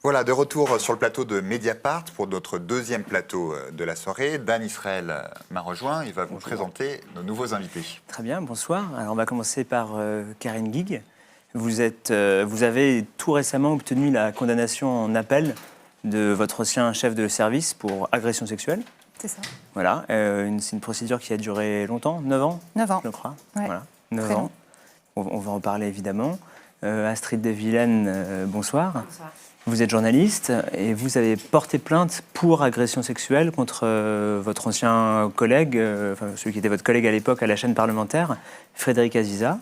Voilà, de retour sur le plateau de Mediapart pour notre deuxième plateau de la soirée. Dan Israël m'a rejoint, il va vous présenter nos nouveaux invités. Très bien, bonsoir. Alors on va commencer par Karine Guig. Vous avez tout récemment obtenu la condamnation en appel de votre ancien chef de service pour agression sexuelle. C'est ça. Voilà, c'est une procédure qui a duré longtemps, 9 ans 9 ans. Je crois. Ouais. Voilà, 9 Très ans. On va en parler évidemment. Astrid de Vilaine, bonsoir. Bonsoir. Vous êtes journaliste et vous avez porté plainte pour agression sexuelle contre votre ancien collègue, celui qui était votre collègue à l'époque à la chaîne parlementaire, Frédéric Aziza.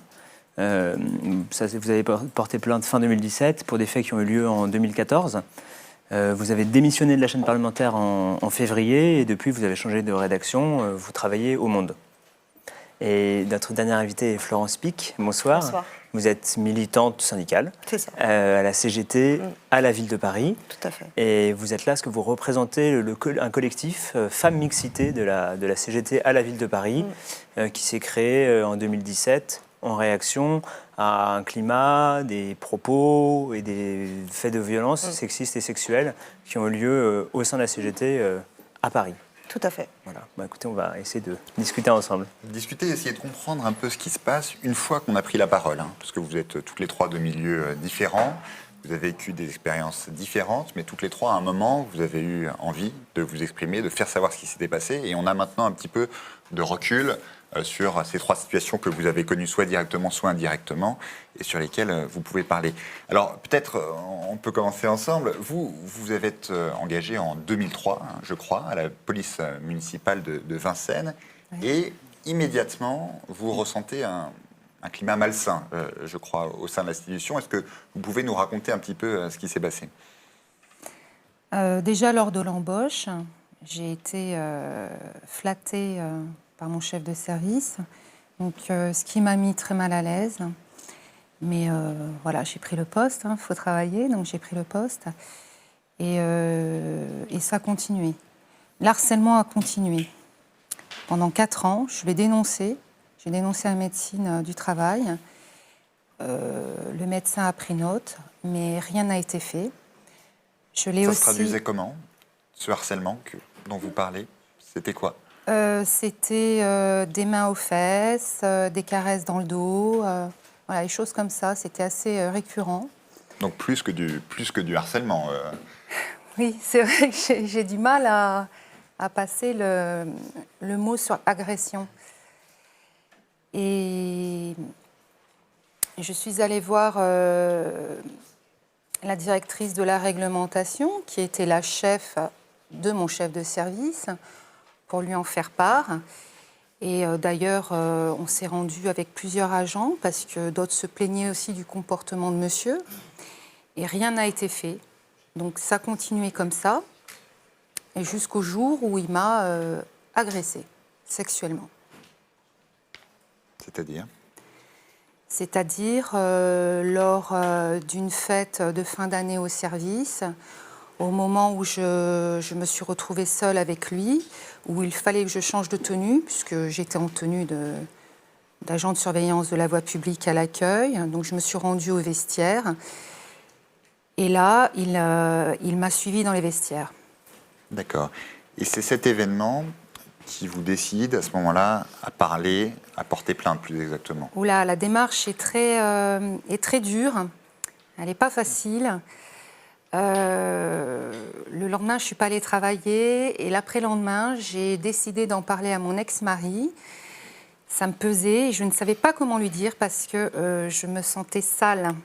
Vous avez porté plainte fin 2017 pour des faits qui ont eu lieu en 2014. Vous avez démissionné de la chaîne parlementaire en février et depuis vous avez changé de rédaction, vous travaillez au Monde. Et notre dernière invitée est Florence Pic. Bonsoir. Bonsoir. Vous êtes militante syndicale C'est ça. à la CGT, à la ville de Paris. Tout à fait. Et vous êtes là parce que vous représentez un collectif Femmes Mixité de la CGT à la ville de Paris qui s'est créé en 2017 en réaction à un climat, des propos et des faits de violence sexistes et sexuels qui ont eu lieu au sein de la CGT à Paris. Tout à fait. Voilà. Écoutez, on va essayer de discuter ensemble. Discuter, essayer de comprendre un peu ce qui se passe une fois qu'on a pris la parole, parce que vous êtes toutes les trois de milieux différents, vous avez vécu des expériences différentes, mais toutes les trois, à un moment, vous avez eu envie de vous exprimer, de faire savoir ce qui s'était passé, et on a maintenant un petit peu de recul sur ces trois situations que vous avez connues, soit directement, soit indirectement, et sur lesquelles vous pouvez parler. Alors, peut-être, on peut commencer ensemble. Vous avez été engagé en 2003, je crois, à la police municipale de Vincennes, et immédiatement, vous ressentez un climat malsain, je crois, au sein de l'institution. Est-ce que vous pouvez nous raconter un petit peu ce qui s'est passé ? Déjà, lors de l'embauche, j'ai été flattée par mon chef de service, donc, ce qui m'a mis très mal à l'aise. Mais voilà, j'ai pris le poste, il faut travailler, donc j'ai pris le poste. Et ça a continué. L'harcèlement a continué. Pendant 4 ans, je l'ai dénoncé. J'ai dénoncé la médecine du travail. Le médecin a pris note, mais rien n'a été fait. Ça se traduisait comment, ce harcèlement dont vous parlez ? C'était quoi ? C'était des mains aux fesses, des caresses dans le dos, voilà, des choses comme ça. C'était assez récurrent. Donc plus que du harcèlement. Oui, c'est vrai que j'ai du mal à passer le mot sur agression. Et je suis allée voir la directrice de la réglementation, qui était la chef de mon chef de service, pour lui en faire part. Et d'ailleurs, on s'est rendu avec plusieurs agents, parce que d'autres se plaignaient aussi du comportement de monsieur. Et rien n'a été fait. Donc ça continuait comme ça, et jusqu'au jour où il m'a agressée sexuellement. C'est-à-dire lors d'une fête de fin d'année au service, au moment où je me suis retrouvée seule avec lui, où il fallait que je change de tenue, puisque j'étais en tenue d'agent de surveillance de la voie publique à l'accueil. Donc je me suis rendue au vestiaire. Et là, il m'a suivie dans les vestiaires. D'accord. Et c'est cet événement qui vous décide à ce moment-là à parler, à porter plainte plus exactement ? Oula, la démarche est très dure. Elle n'est pas facile. Le lendemain, je ne suis pas allée travailler. Et l'après-lendemain, j'ai décidé d'en parler à mon ex-mari. Ça me pesait. Je ne savais pas comment lui dire parce que je me sentais sale.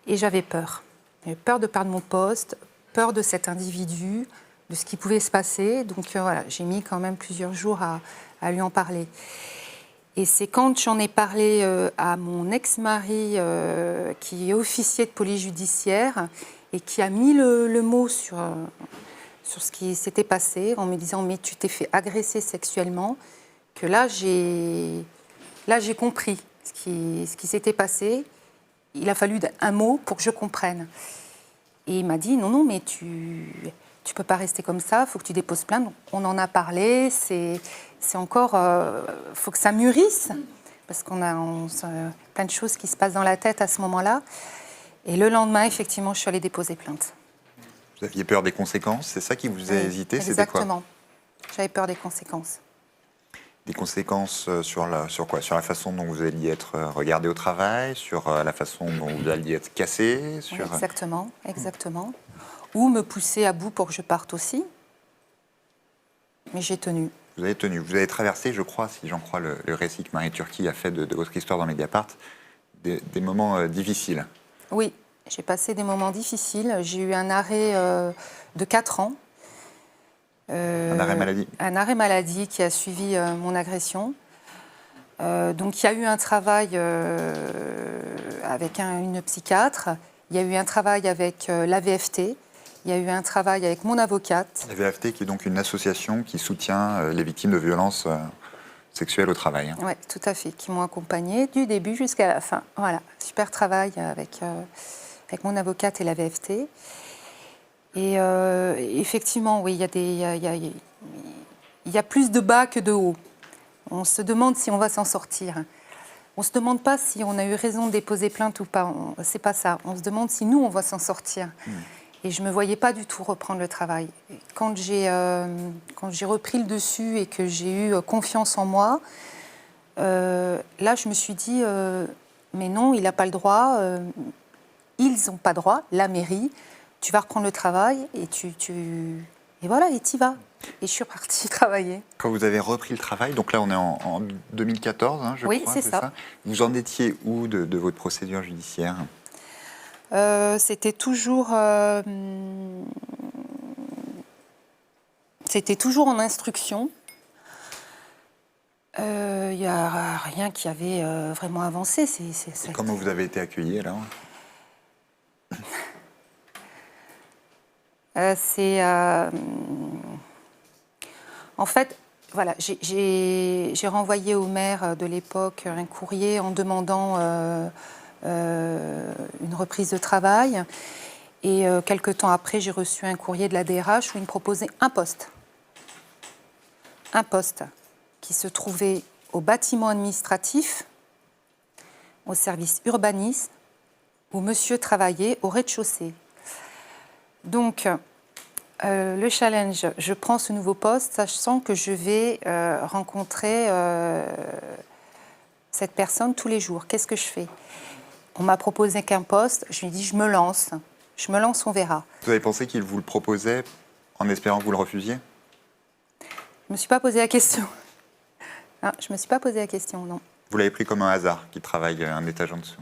Et j'avais peur. J'avais peur de perdre mon poste, peur de cet individu, de ce qui pouvait se passer. Donc voilà, j'ai mis quand même plusieurs jours à lui en parler. Et c'est quand j'en ai parlé à mon ex-mari, qui est officier de police judiciaire, et qui a mis le mot sur ce qui s'était passé, en me disant « mais tu t'es fait agresser sexuellement », que là j'ai compris ce qui s'était passé. Il a fallu un mot pour que je comprenne. Et il m'a dit « non, mais tu peux pas rester comme ça, il faut que tu déposes plainte. » On en a parlé, c'est encore... faut que ça mûrisse, parce qu'on a plein de choses qui se passent dans la tête à ce moment-là. Et le lendemain, effectivement, je suis allée déposer plainte. Vous aviez peur des conséquences, c'est ça qui vous faisait hésiter? C'était quoi? Exactement. J'avais peur des conséquences. Des conséquences sur quoi? Sur la façon dont vous alliez être regardé au travail, sur la façon dont vous alliez être cassé, Oui, sur... exactement. Ou me pousser à bout pour que je parte aussi. Mais j'ai tenu. Vous avez tenu. Vous avez traversé, je crois, si j'en crois le récit que Marie Turki a fait de votre histoire dans Mediapart, des moments difficiles. Oui, j'ai passé des moments difficiles. J'ai eu un arrêt de 4 ans. Un arrêt maladie? Un arrêt maladie qui a suivi mon agression. Donc il y a eu un travail avec une psychiatre, il y a eu un travail avec l'AVFT, il y a eu un travail avec mon avocate. La VFT, qui est donc une association qui soutient les victimes de violences sexuelles au travail. Oui, tout à fait, qui m'ont accompagnée du début jusqu'à la fin. Voilà, super travail avec mon avocate et la VFT. Et effectivement, oui, il y a plus de bas que de haut. On se demande si on va s'en sortir. On ne se demande pas si on a eu raison de déposer plainte ou pas. C'est pas ça. On se demande si nous, on va s'en sortir. Et je ne me voyais pas du tout reprendre le travail. Quand j'ai repris le dessus et que j'ai eu confiance en moi, là, je me suis dit, mais non, il n'a pas le droit. Ils n'ont pas droit, la mairie. Tu vas reprendre le travail et et voilà, et t'y vas. Et je suis partie travailler. Quand vous avez repris le travail, donc là on est en 2014, hein, je Oui, crois. c'est ça. Vous en étiez où de votre procédure judiciaire? C'était toujours en instruction. Il n'y a rien qui avait vraiment avancé. Et comment vous avez été accueilli alors? En fait, voilà, j'ai renvoyé au maire de l'époque un courrier en demandant une reprise de travail. Et quelque temps après, j'ai reçu un courrier de la DRH où il me proposait un poste. Un poste qui se trouvait au bâtiment administratif, au service urbanisme, où monsieur travaillait au rez-de-chaussée. Donc, le challenge, je prends ce nouveau poste, sachant que je vais rencontrer cette personne tous les jours. Qu'est-ce que je fais? On m'a proposé qu'un poste, je lui ai dit je me lance, on verra. Vous avez pensé qu'il vous le proposait en espérant que vous le refusiez? Je ne me suis pas posé la question. Ah, je ne me suis pas posé la question, non. Vous l'avez pris comme un hasard, qu'il travaille un étage en dessous?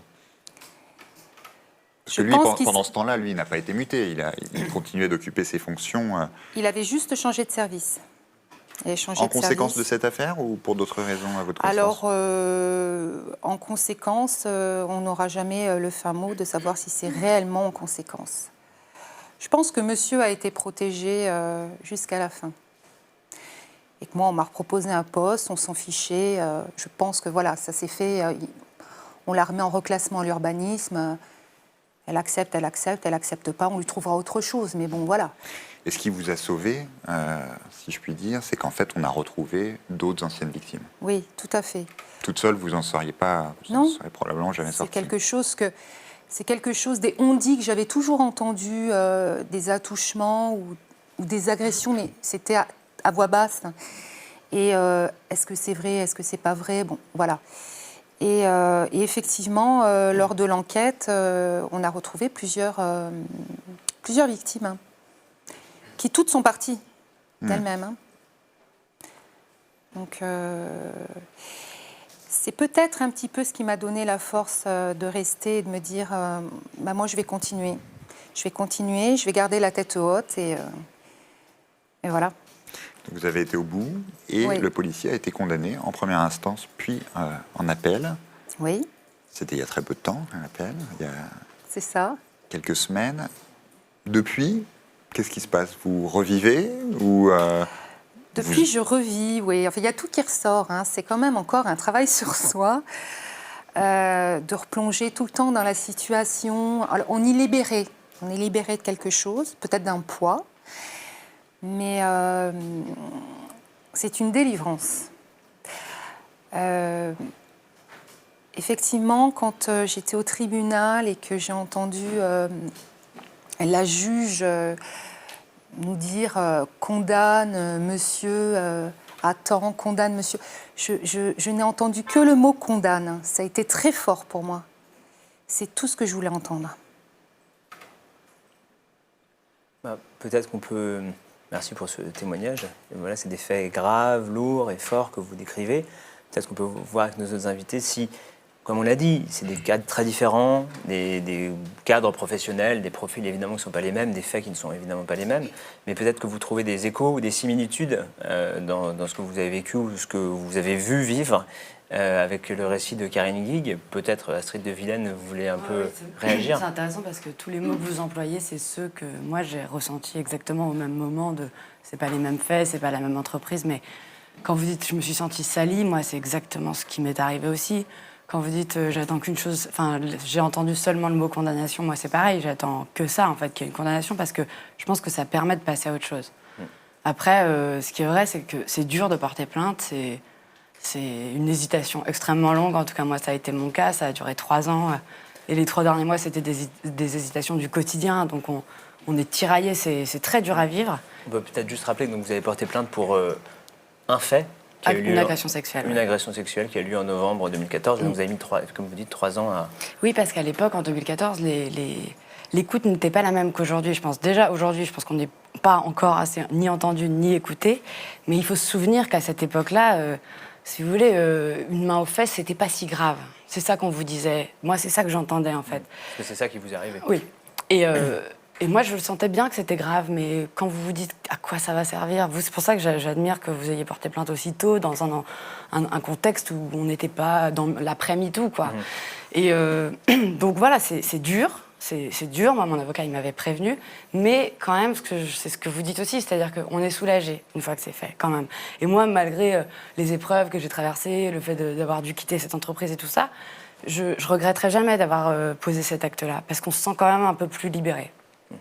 Parce que Je lui, pense pendant ce temps-là, lui, il n'a pas été muté. Il continuait d'occuper ses fonctions. Il avait juste changé de service. En conséquence de cette affaire ou pour d'autres raisons à votre connaissance? Alors, en conséquence, on n'aura jamais le fin mot de savoir si c'est réellement en conséquence. Je pense que monsieur a été protégé jusqu'à la fin. Et que moi, on m'a proposé un poste, on s'en fichait. Je pense que voilà, ça s'est fait. On la remet en reclassement à l'urbanisme. Elle accepte pas, on lui trouvera autre chose. Mais bon, voilà. Et ce qui vous a sauvé, si je puis dire, c'est qu'en fait, on a retrouvé d'autres anciennes victimes. Oui, tout à fait. Toute seule, vous n'en seriez pas, vous Non. n'en seriez probablement jamais sortie. C'est quelque chose des on-dit que j'avais toujours entendu, des attouchements ou des agressions, mais c'était à voix basse. Et est-ce que c'est vrai, est-ce que c'est pas vrai? Bon, voilà. Et effectivement, lors de l'enquête, on a retrouvé plusieurs victimes, hein, qui toutes sont parties d'elles-mêmes. Hein. Donc, c'est peut-être un petit peu ce qui m'a donné la force de rester et de me dire, bah, moi, je vais continuer. Je vais garder la tête haute et voilà. Donc vous avez été au bout et Oui. le policier a été condamné en première instance, puis en appel. Oui. C'était il y a très peu de temps, un appel, il y a C'est ça. quelques semaines. Depuis, qu'est-ce qui se passe? Vous revivez ou Depuis, je revis, oui. Enfin, il y a tout qui ressort. Hein. C'est quand même encore un travail sur soi, de replonger tout le temps dans la situation. Alors, on est libéré de quelque chose, peut-être d'un poids, mais c'est une délivrance. Effectivement, quand j'étais au tribunal et que j'ai entendu la juge nous dire condamne monsieur attends, condamne monsieur. Je n'ai entendu que le mot condamne. Ça a été très fort pour moi. C'est tout ce que je voulais entendre. Peut-être qu'on peut... Merci pour ce témoignage. Et voilà, c'est des faits graves, lourds et forts que vous décrivez. Peut-être qu'on peut voir avec nos autres invités si, comme on l'a dit, c'est des cadres très différents, des cadres professionnels, des profils évidemment qui ne sont pas les mêmes, des faits qui ne sont évidemment pas les mêmes, mais peut-être que vous trouvez des échos ou des similitudes dans ce que vous avez vécu ou ce que vous avez vu vivre avec le récit de Karine Guig. Peut-être Astrid de Vilaine, vous voulez un peu réagir? C'est intéressant parce que tous les mots que vous employez, c'est ceux que moi j'ai ressentis exactement au même moment. C'est pas les mêmes faits, c'est pas la même entreprise, mais quand vous dites je me suis sentie salie, moi c'est exactement ce qui m'est arrivé aussi. Quand vous dites j'attends qu'une chose, enfin j'ai entendu seulement le mot condamnation, moi c'est pareil, j'attends que ça en fait, qu'il y ait une condamnation parce que je pense que ça permet de passer à autre chose. Après, ce qui est vrai, c'est que c'est dur de porter plainte, c'est une hésitation extrêmement longue. En tout cas, moi, ça a été mon cas. Ça a duré 3 ans. Et les 3 derniers mois, c'était des hésitations du quotidien. Donc, on est tiraillé. C'est très dur à vivre. On peut peut-être juste rappeler que donc, vous avez porté plainte pour un fait qui a eu lieu... Une agression sexuelle. Une agression sexuelle qui a eu lieu en novembre 2014. Donc, vous avez mis, comme vous dites, 3 ans à... Oui, parce qu'à l'époque, en 2014, l'écoute n'était pas la même qu'aujourd'hui. Je pense déjà, aujourd'hui, je pense qu'on n'est pas encore assez ni entendu ni écouté. Mais il faut se souvenir qu'à cette époque-là... si vous voulez, une main aux fesses, c'était pas si grave. C'est ça qu'on vous disait. Moi, c'est ça que j'entendais, en fait. Parce que c'est ça qui vous est arrivé. Oui. Et moi, je le sentais bien que c'était grave, mais quand vous vous dites à quoi ça va servir, c'est pour ça que j'admire que vous ayez porté plainte aussitôt, dans un contexte où on n'était pas dans l'après-MeToo, quoi. Et donc voilà, c'est dur. C'est dur, moi mon avocat il m'avait prévenu, mais quand même c'est ce que vous dites aussi, c'est-à-dire qu'on est soulagé une fois que c'est fait, quand même. Et moi, malgré les épreuves que j'ai traversées, le fait d'avoir dû quitter cette entreprise et tout ça, je regretterai jamais d'avoir posé cet acte-là, parce qu'on se sent quand même un peu plus libéré.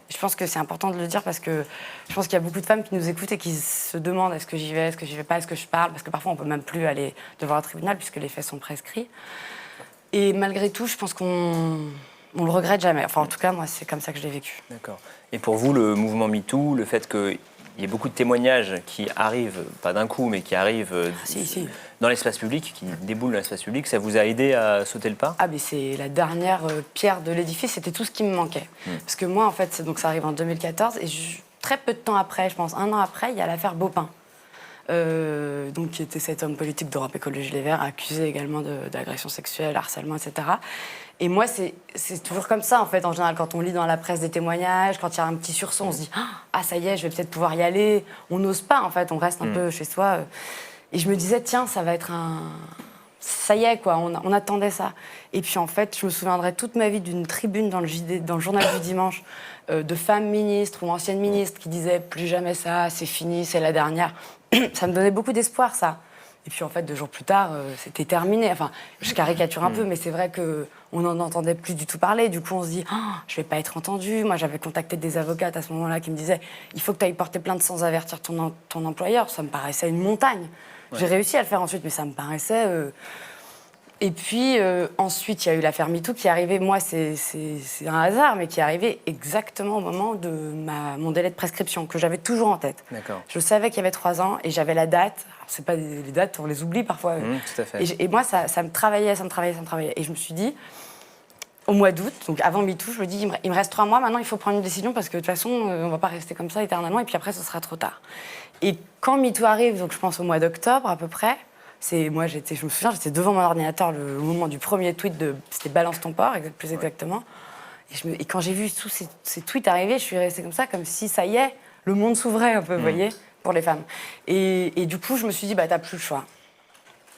Je pense que c'est important de le dire parce que je pense qu'il y a beaucoup de femmes qui nous écoutent et qui se demandent est-ce que j'y vais, est-ce que j'y vais pas, est-ce que je parle, parce que parfois on peut même plus aller devant un tribunal puisque les faits sont prescrits. Et malgré tout, je pense qu'on le regrette jamais. Enfin, en tout cas, moi, c'est comme ça que je l'ai vécu. D'accord. Et pour vous, le mouvement MeToo, le fait qu'il y ait beaucoup de témoignages qui arrivent, pas d'un coup, mais qui arrivent dans l'espace public, qui déboulent dans l'espace public, ça vous a aidé à sauter le pas? Ah, mais c'est la dernière pierre de l'édifice, c'était tout ce qui me manquait. Parce que moi, en fait, donc ça arrive en 2014, et très peu de temps après, je pense 1 an après, il y a l'affaire Baupin. Donc, qui était cet homme politique d'Europe Écologie Les Verts, accusé également d'agression sexuelle, harcèlement, etc. Et moi, c'est toujours comme ça, en fait, en général, quand on lit dans la presse des témoignages, quand il y a un petit sursaut, on se dit « Ah, ça y est, je vais peut-être pouvoir y aller ». On n'ose pas, en fait, on reste un peu chez soi. Et je me disais « Tiens, ça va être un... » Ça y est, quoi, on attendait ça. Et puis, en fait, je me souviendrai toute ma vie d'une tribune dans le journal du dimanche de femmes ministres ou anciennes ministres qui disaient « Plus jamais ça, c'est fini, c'est la dernière ». Ça me donnait beaucoup d'espoir, ça. Et puis, en fait, 2 jours plus tard, c'était terminé. Enfin, je caricature un peu, mais c'est vrai qu'on n'en entendait plus du tout parler. Du coup, on se dit, je ne vais pas être entendue. Moi, j'avais contacté des avocates à ce moment-là qui me disaient, il faut que tu ailles porter plainte sans avertir ton employeur. Ça me paraissait une montagne. Ouais. J'ai réussi à le faire ensuite, mais ça me paraissait... Et puis, ensuite, il y a eu l'affaire MeToo qui est arrivée. Moi, c'est un hasard, mais qui est arrivée exactement au moment de mon délai de prescription, que j'avais toujours en tête. D'accord. Je savais qu'il y avait 3 ans et j'avais la date. Alors, c'est pas les dates, on les oublie parfois. Tout à fait. Et moi, ça me travaillait. Et je me suis dit, au mois d'août, donc avant MeToo, je me dis, il me reste 3 mois, maintenant il faut prendre une décision parce que de toute façon, on va pas rester comme ça éternellement et puis après, ce sera trop tard. Et quand MeToo arrive, donc je pense au mois d'octobre à peu près, moi, je me souviens, j'étais devant mon ordinateur le moment du premier tweet c'était Balance ton porc, plus exactement. Et quand j'ai vu tous ces tweets arriver, je suis restée comme ça, comme si ça y est, le monde s'ouvrait un peu, vous voyez, pour les femmes. Et du coup, je me suis dit, t'as plus le choix.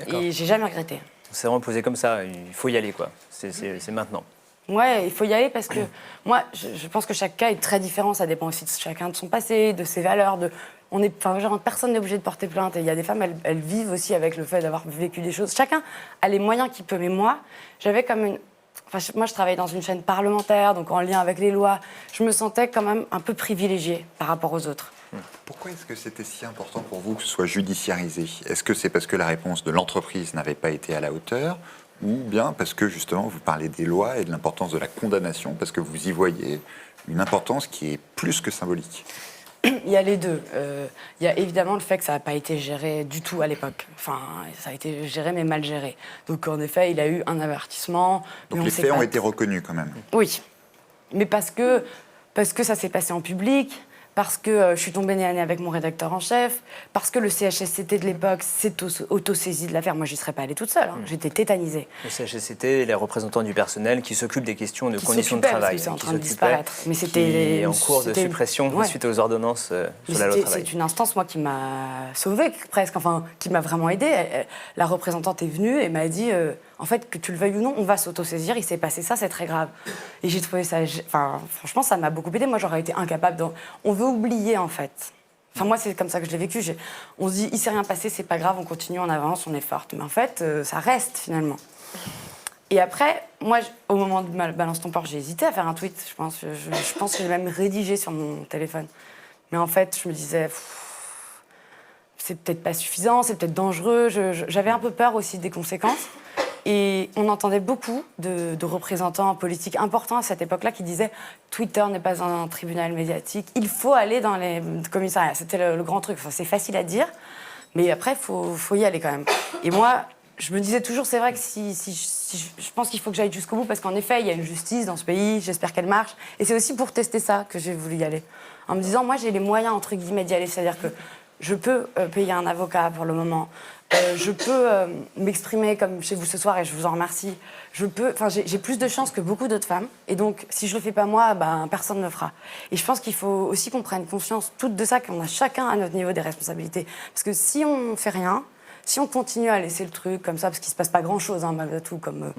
Et j'ai jamais regretté. C'est vraiment posé comme ça, il faut y aller, quoi. C'est maintenant. Ouais, il faut y aller parce que moi, je pense que chaque cas est très différent. Ça dépend aussi de chacun de son passé, de ses valeurs. Personne n'est obligé de porter plainte. Et il y a des femmes, elles vivent aussi avec le fait d'avoir vécu des choses. Chacun a les moyens qu'il peut. Mais moi, j'avais comme une... moi, je travaillais dans une chaîne parlementaire, donc en lien avec les lois. Je me sentais quand même un peu privilégiée par rapport aux autres. Pourquoi est-ce que c'était si important pour vous que ce soit judiciarisé? Est-ce que c'est parce que la réponse de l'entreprise n'avait pas été à la hauteur, ou bien parce que justement vous parlez des lois et de l'importance de la condamnation, parce que vous y voyez une importance qui est plus que symbolique? il y a les deux. Il y a évidemment le fait que ça n'a pas été géré du tout à l'époque. Enfin, ça a été géré, mais mal géré. Donc, en effet, il a eu un avertissement. Donc les faits ont été reconnus quand même. Oui, mais parce que ça s'est passé en public, parce que je suis tombée nez à nez avec mon rédacteur en chef, parce que le CHSCT de l'époque s'est auto-saisi de l'affaire. Moi, j'y serais pas allée toute seule, hein. J'étais tétanisée. Le CHSCT, les représentants du personnel qui s'occupent des questions de conditions de Parce travail. que c'est en qui train de s'occupaient, disparaître. Mais qui c'était est en cours de suppression suite aux ordonnances sur la loi travail. C'est une instance, moi, qui m'a sauvée presque, enfin, qui m'a vraiment aidée. La représentante est venue et m'a dit, en fait, que tu le veuilles ou non, on va s'autosaisir, il s'est passé ça, c'est très grave. Et j'ai trouvé ça, enfin, franchement, ça m'a beaucoup aidée. Moi, j'aurais été incapable de... On veut oublier, en fait. Enfin, moi, c'est comme ça que je l'ai vécu. On se dit, il s'est rien passé, c'est pas grave, on continue, on avance, on est forte. Mais en fait, ça reste, finalement. Et après, moi, au moment de ma balance ton port, j'ai hésité à faire un tweet, je pense. Je pense que j'ai même rédigé sur mon téléphone. Mais en fait, je me disais, c'est peut-être pas suffisant, c'est peut-être dangereux. J'avais un peu peur aussi des conséquences. Et on entendait beaucoup de représentants politiques importants à cette époque-là qui disaient « Twitter n'est pas un tribunal médiatique, il faut aller dans les commissariats ». C'était le grand truc. Enfin, c'est facile à dire, mais après, il faut y aller quand même. Et moi, je me disais toujours, c'est vrai que je pense qu'il faut que j'aille jusqu'au bout, parce qu'en effet, il y a une justice dans ce pays, j'espère qu'elle marche. Et c'est aussi pour tester ça que j'ai voulu y aller. En me disant, moi, j'ai les moyens, entre guillemets, d'y aller. C'est-à-dire que je peux payer un avocat pour le moment. Je peux m'exprimer comme chez vous ce soir, et je vous en remercie. J'ai plus de chance que beaucoup d'autres femmes. Et donc, si je le fais pas moi, personne ne le fera. Et je pense qu'il faut aussi qu'on prenne conscience toutes de ça, qu'on a chacun à notre niveau des responsabilités. Parce que si on fait rien, si on continue à laisser le truc comme ça, parce qu'il se passe pas grand-chose, hein, malgré tout, comme...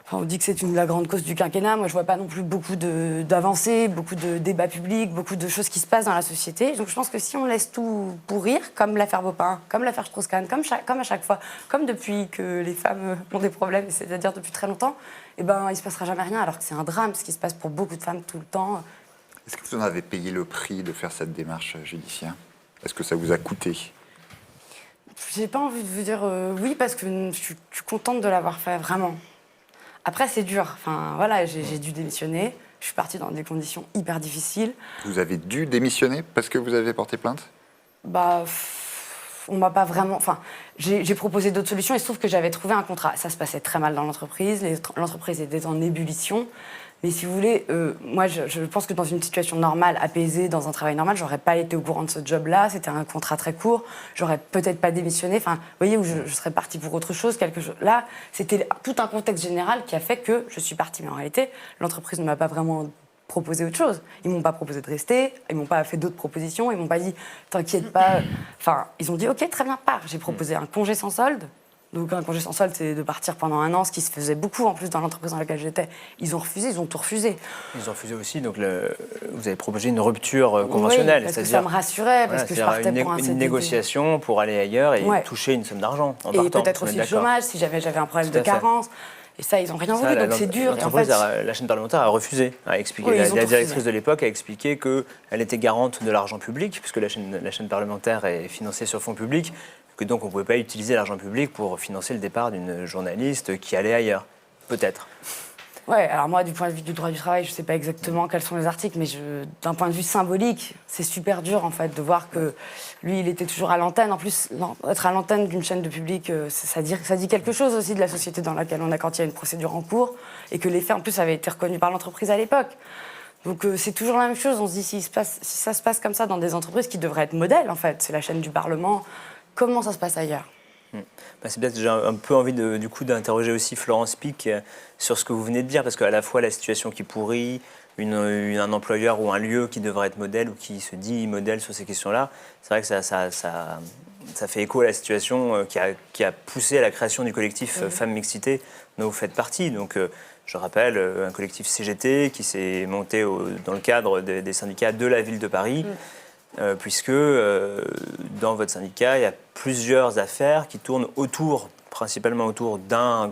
Enfin, on dit que c'est la grande cause du quinquennat. Moi, je vois pas non plus beaucoup d'avancées, beaucoup de débats publics, beaucoup de choses qui se passent dans la société. Donc, je pense que si on laisse tout pourrir, comme l'affaire Beaupin, comme l'affaire Strauss-Kahn, comme à chaque fois, comme depuis que les femmes ont des problèmes, c'est-à-dire depuis très longtemps, il se passera jamais rien, alors que c'est un drame, ce qui se passe pour beaucoup de femmes tout le temps. Est-ce que vous en avez payé le prix de faire cette démarche judiciaire? Est-ce que ça vous a coûté? J'ai pas envie de vous dire oui, parce que je suis contente de l'avoir fait, vraiment. Après, c'est dur. Enfin, voilà, j'ai dû démissionner. Je suis partie dans des conditions hyper difficiles. Vous avez dû démissionner parce que vous avez porté plainte? On m'a pas vraiment... Enfin, j'ai proposé d'autres solutions. Il se trouve que j'avais trouvé un contrat. Ça se passait très mal dans l'entreprise. L'entreprise était en ébullition. Mais si vous voulez, moi, je pense que dans une situation normale, apaisée, dans un travail normal, j'aurais pas été au courant de ce job-là. C'était un contrat très court. J'aurais peut-être pas démissionné. Enfin, vous voyez, où je serais partie pour autre chose, quelque chose. Là, c'était tout un contexte général qui a fait que je suis partie. Mais en réalité, l'entreprise ne m'a pas vraiment proposé autre chose. Ils m'ont pas proposé de rester. Ils m'ont pas fait d'autres propositions. Ils m'ont pas dit, t'inquiète pas. Enfin, ils ont dit, ok, très bien, pars. J'ai proposé un congé sans solde. Donc un congé sans solde, c'est de partir pendant 1 an, ce qui se faisait beaucoup en plus dans l'entreprise dans laquelle j'étais. Ils ont refusé, ils ont tout refusé. Ils ont refusé aussi, donc vous avez proposé une rupture conventionnelle. Oui, parce que ça me rassurait, parce que je partais pour un CDD. Une négociation pour aller ailleurs et toucher une somme d'argent en partant. Et peut-être aussi le chômage, si j'avais un problème de carence. Et ça, ils n'ont rien voulu, donc c'est dur. L'entreprise, la chaîne parlementaire a refusé, a expliqué. Oui, la directrice de l'époque a expliqué qu'elle était garante de l'argent public, puisque la chaîne parlementaire est financée sur fonds publics, que donc on ne pouvait pas utiliser l'argent public pour financer le départ d'une journaliste qui allait ailleurs. Peut-être. Ouais, alors moi, du point de vue du droit du travail, je ne sais pas exactement quels sont les articles, mais d'un point de vue symbolique, c'est super dur, en fait, de voir que lui, il était toujours à l'antenne. En plus, être à l'antenne d'une chaîne de public, ça dit quelque chose aussi de la société dans laquelle on est quand il y a une procédure en cours, et que les faits, en plus, avaient été reconnus par l'entreprise à l'époque. Donc c'est toujours la même chose. On se dit, si ça se passe comme ça dans des entreprises qui devraient être modèles, en fait, c'est la chaîne du Parlement, comment ça se passe ailleurs ? C'est peut-être j'ai un peu envie du coup d'interroger aussi Florence Pic sur ce que vous venez de dire, parce qu'à la fois la situation qui pourrit, un employeur ou un lieu qui devrait être modèle ou qui se dit modèle sur ces questions-là, c'est vrai que ça fait écho à la situation qui a poussé à la création du collectif Femmes Mixité dont vous faites partie. Donc je rappelle un collectif CGT qui s'est monté dans le cadre des syndicats de la ville de Paris. Puisque dans votre syndicat, il y a plusieurs affaires qui tournent principalement autour d'un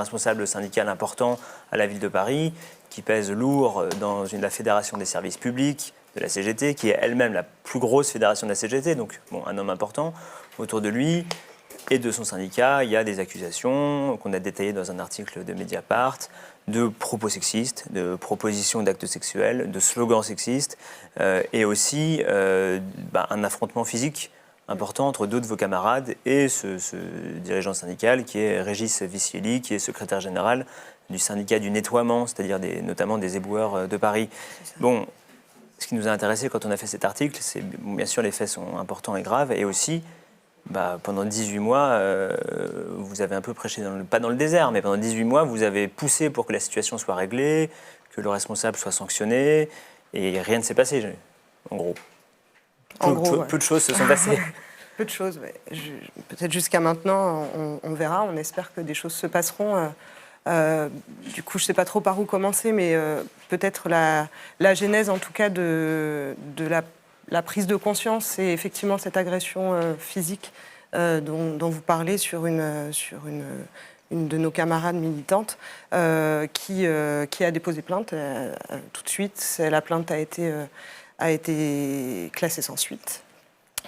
responsable syndical important à la ville de Paris, qui pèse lourd dans la fédération des services publics de la CGT, qui est elle-même la plus grosse fédération de la CGT, donc un homme important autour de lui. et de son syndicat, il y a des accusations qu'on a détaillées dans un article de Mediapart, de propos sexistes, de propositions d'actes sexuels, de slogans sexistes, et aussi un affrontement physique important entre deux de vos camarades et ce dirigeant syndical qui est Régis Vicieli, qui est secrétaire général du syndicat du nettoiement, c'est-à-dire notamment des éboueurs de Paris. Bon, ce qui nous a intéressé quand on a fait cet article, c'est bien sûr les faits sont importants et graves, et aussi pendant 18 mois, vous avez un peu prêché, pas dans le désert, mais pendant 18 mois, vous avez poussé pour que la situation soit réglée, que le responsable soit sanctionné, et rien ne s'est passé, en gros. Peu de choses se sont passées. Peu de choses, ouais. Peut-être jusqu'à maintenant, on verra. On espère que des choses se passeront. Du coup, je ne sais pas trop par où commencer, mais peut-être la genèse, en tout cas, de la prise de conscience, c'est effectivement cette agression physique dont vous parlez sur une de nos camarades militantes qui a déposé plainte tout de suite. La plainte a été classée sans suite,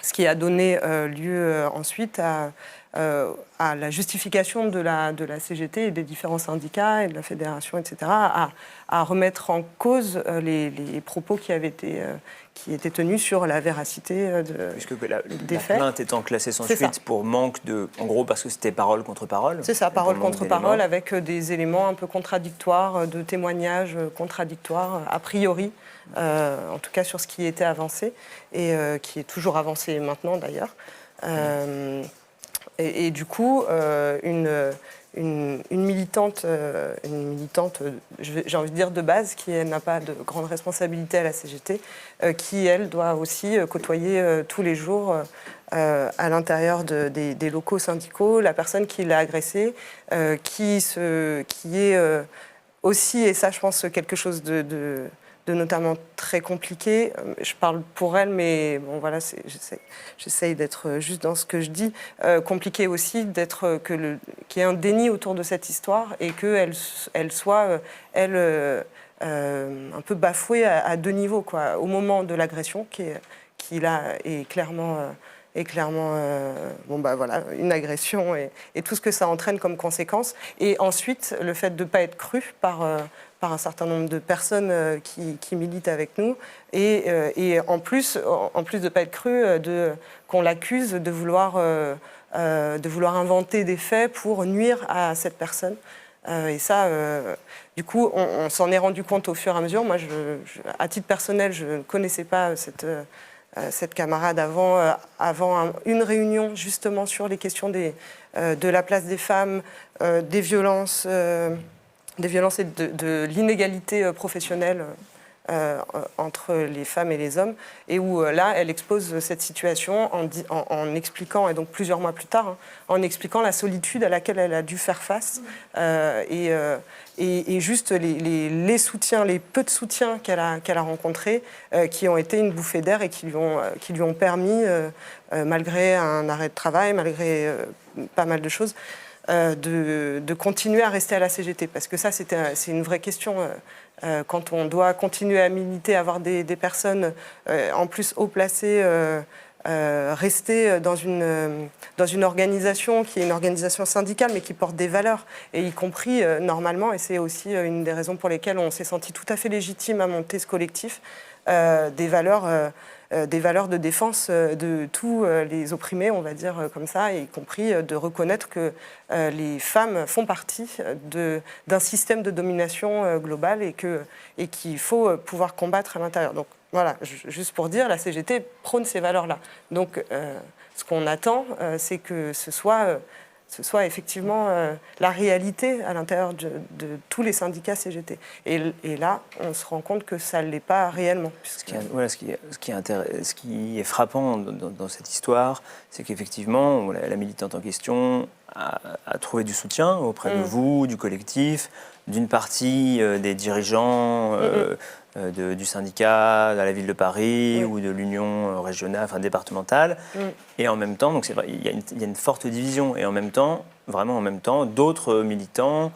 ce qui a donné lieu ensuite à la justification de la CGT et des différents syndicats et de la fédération, etc., à remettre en cause les propos qui étaient tenus sur la véracité Puisque des la faits. plainte étant classée sans C'est suite ça. pour manque de... En gros, parce que c'était parole contre parole. C'est ça, parole contre d'éléments. parole, avec des éléments un peu contradictoires, de témoignages contradictoires, a priori, en tout cas sur ce qui était avancé, et qui est toujours avancé maintenant d'ailleurs. Et du coup, une militante, j'ai envie de dire de base, qui n'a pas de grande responsabilité à la CGT, qui, elle, doit aussi côtoyer tous les jours à l'intérieur des locaux syndicaux la personne qui l'a agressée, qui est aussi, et ça je pense quelque chose de notamment très compliqué. Je parle pour elle, mais bon voilà, j'essaye d'être juste dans ce que je dis. Compliqué aussi qu'il y ait un déni autour de cette histoire et qu'elle soit, un peu bafouée à deux niveaux, quoi. Au moment de l'agression, qui là est clairement voilà, une agression et tout ce que ça entraîne comme conséquence. Et ensuite, le fait de ne pas être cru par un certain nombre de personnes qui militent avec nous. Et en plus de ne pas être cru, qu'on l'accuse de vouloir inventer des faits pour nuire à cette personne. Et ça, du coup, on s'en est rendu compte au fur et à mesure. Moi, à titre personnel, je ne connaissais pas cette camarade avant une réunion justement sur les questions de la place des femmes, des violences et de l'inégalité professionnelle entre les femmes et les hommes, et où là, elle expose cette situation en expliquant, et donc plusieurs mois plus tard, en expliquant la solitude à laquelle elle a dû faire face, et juste les soutiens, les peu de soutiens qu'elle a rencontrés, qui ont été une bouffée d'air et qui lui ont permis, malgré un arrêt de travail, malgré pas mal de choses, de continuer à rester à la CGT. Parce que ça, c'est une vraie question. Quand on doit continuer à militer, avoir des personnes en plus haut placées, rester dans une organisation qui est une organisation syndicale, mais qui porte des valeurs, et y compris normalement, et c'est aussi une des raisons pour lesquelles on s'est senti tout à fait légitime à monter ce collectif, des valeurs de défense de tous les opprimés, on va dire comme ça, y compris de reconnaître que les femmes font partie d'un système de domination globale et qu'il faut pouvoir combattre à l'intérieur. Donc voilà, juste pour dire, la CGT prône ces valeurs-là. Donc ce qu'on attend, c'est que ce soit effectivement la réalité à l'intérieur de tous les syndicats CGT. Et là, on se rend compte que ça ne l'est pas réellement. Ce qui est frappant dans cette histoire, c'est qu'effectivement, la militante en question a trouvé du soutien auprès de vous, du collectif, d'une partie des dirigeants du syndicat à la ville de Paris ou de l'union régionale, enfin départementale. Et en même temps, donc c'est vrai, il y a une forte division. Et en même temps, vraiment en même temps, d'autres militants,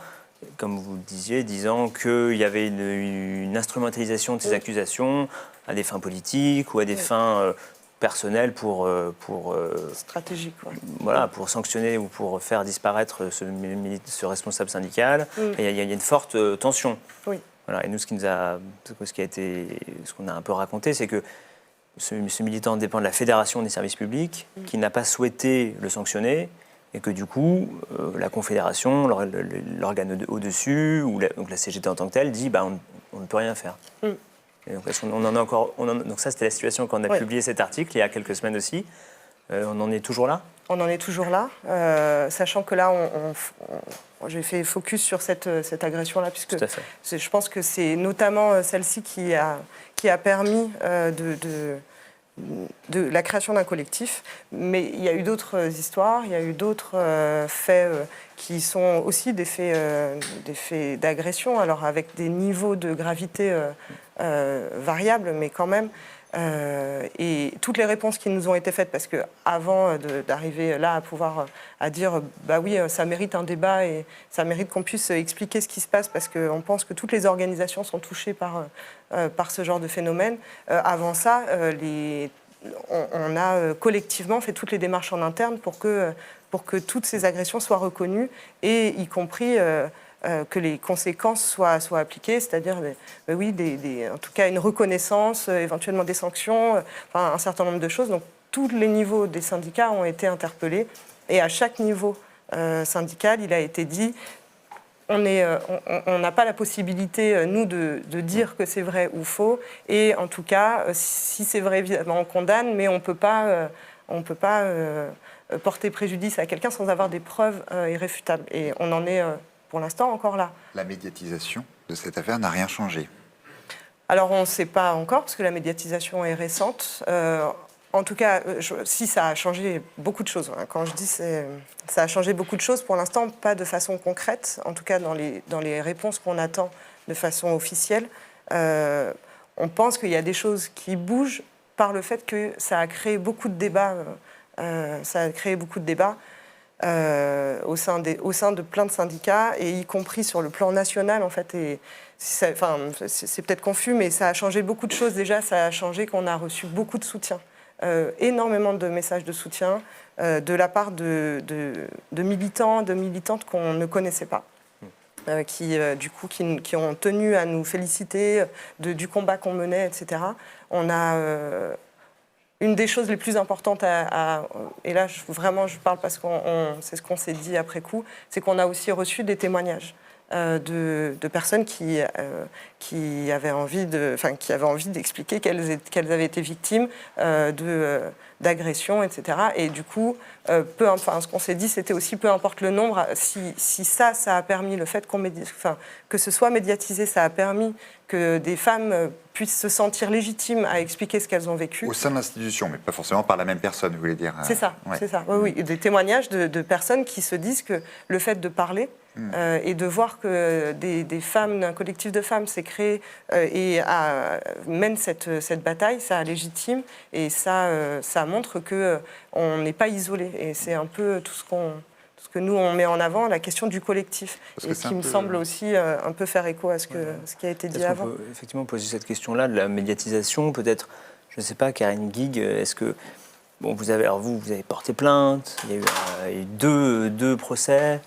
comme vous le disiez, disant qu'il y avait une instrumentalisation de ces accusations à des fins politiques ou à des fins personnel pour Stratégique, quoi. voilà, pour sanctionner ou pour faire disparaître ce responsable syndical. Il y a une forte tension. Oui. Voilà, et nous, ce qu'on a un peu raconté, c'est que ce militant dépend de la Fédération des services publics, qui n'a pas souhaité le sanctionner, et que du coup, la Confédération, l'organe au-dessus, ou donc la CGT en tant que telle, dit on ne peut rien faire. Et donc, donc ça, c'était la situation quand on a publié cet article, il y a quelques semaines aussi. On en est toujours là ? On en est toujours là, sachant que là, j'ai fait focus sur cette agression-là, puisque je pense que c'est notamment celle-ci qui a permis de la création d'un collectif. Mais il y a eu d'autres histoires, il y a eu d'autres faits qui sont aussi des faits d'agression, alors avec des niveaux de gravité variables, mais quand même. Et toutes les réponses qui nous ont été faites, parce qu'avant d'arriver là à dire bah oui, ça mérite un débat et ça mérite qu'on puisse expliquer ce qui se passe, parce qu'on pense que toutes les organisations sont touchées par ce genre de phénomène. Avant ça, on a collectivement fait toutes les démarches en interne pour que toutes ces agressions soient reconnues, et y compris que les conséquences soient appliquées, c'est-à-dire en tout cas une reconnaissance, éventuellement des sanctions, un certain nombre de choses. Donc tous les niveaux des syndicats ont été interpellés, et à chaque niveau syndical, il a été dit on n'a pas la possibilité, nous, de dire que c'est vrai ou faux, et en tout cas, si c'est vrai, évidemment, on condamne, mais on peut pas porter préjudice à quelqu'un sans avoir des preuves irréfutables. Et on en est pour l'instant encore là. La médiatisation de cette affaire n'a rien changé. Alors on ne sait pas encore, parce que la médiatisation est récente. En tout cas, si ça a changé beaucoup de choses. Quand je dis ça a changé beaucoup de choses, pour l'instant, pas de façon concrète. En tout cas, dans les réponses qu'on attend de façon officielle, on pense qu'il y a des choses qui bougent par le fait que ça a créé beaucoup de débats. Au sein de plein de syndicats, et y compris sur le plan national, en fait. Et c'est peut-être confus, mais ça a changé beaucoup de choses. Déjà, ça a changé qu'on a reçu beaucoup de soutien, énormément de messages de soutien de la part de militants, de militantes qu'on ne connaissait pas. Qui ont tenu à nous féliciter du combat qu'on menait, etc. On a... Une des choses les plus importantes, et là je parle parce que c'est ce qu'on s'est dit après coup, c'est qu'on a aussi reçu des témoignages de personnes qui avaient envie d'expliquer qu'elles avaient été victimes d'agressions, etc. Et du coup, ce qu'on s'est dit, c'était aussi peu importe le nombre, si ça a permis le fait que ce soit médiatisé, ça a permis que des femmes puissent se sentir légitimes à expliquer ce qu'elles ont vécu. Au sein de l'institution, mais pas forcément par la même personne, vous voulez dire. C'est ça, ouais. C'est ça. Oui, des témoignages de personnes qui se disent que le fait de parler et de voir que des femmes, d'un collectif de femmes s'est créé mène cette bataille, ça légitime, et ça montre qu'on n'est pas isolé. Et c'est un peu tout ce que nous, on met en avant, la question du collectif, et qui me semble aussi un peu faire écho à ce qui a été dit avant. On peut effectivement poser cette question-là de la médiatisation, peut-être, je ne sais pas, Karine Guig, est-ce que, vous avez porté plainte, il y a eu deux procès,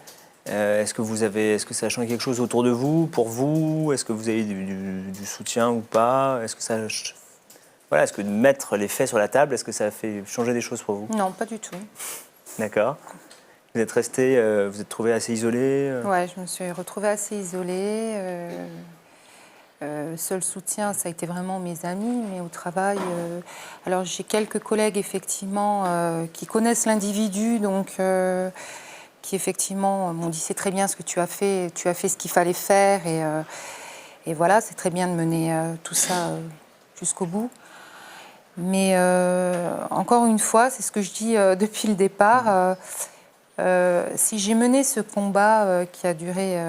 est-ce que ça a changé quelque chose autour de vous, pour vous, est-ce que vous avez du soutien ou pas, est-ce que de mettre les faits sur la table, est-ce que ça a fait changer des choses pour vous? Non, pas du tout. D'accord. Vous êtes trouvé assez isolée? Ouais, je me suis retrouvée assez isolée. Seul soutien, ça a été vraiment mes amis, mais au travail... alors, j'ai quelques collègues, effectivement, qui connaissent l'individu, donc... qui, effectivement, m'ont dit « c'est très bien ce que tu as fait ce qu'il fallait faire ». Et voilà, c'est très bien de mener tout ça jusqu'au bout. Mais encore une fois, c'est ce que je dis depuis le départ... si j'ai mené ce combat qui a duré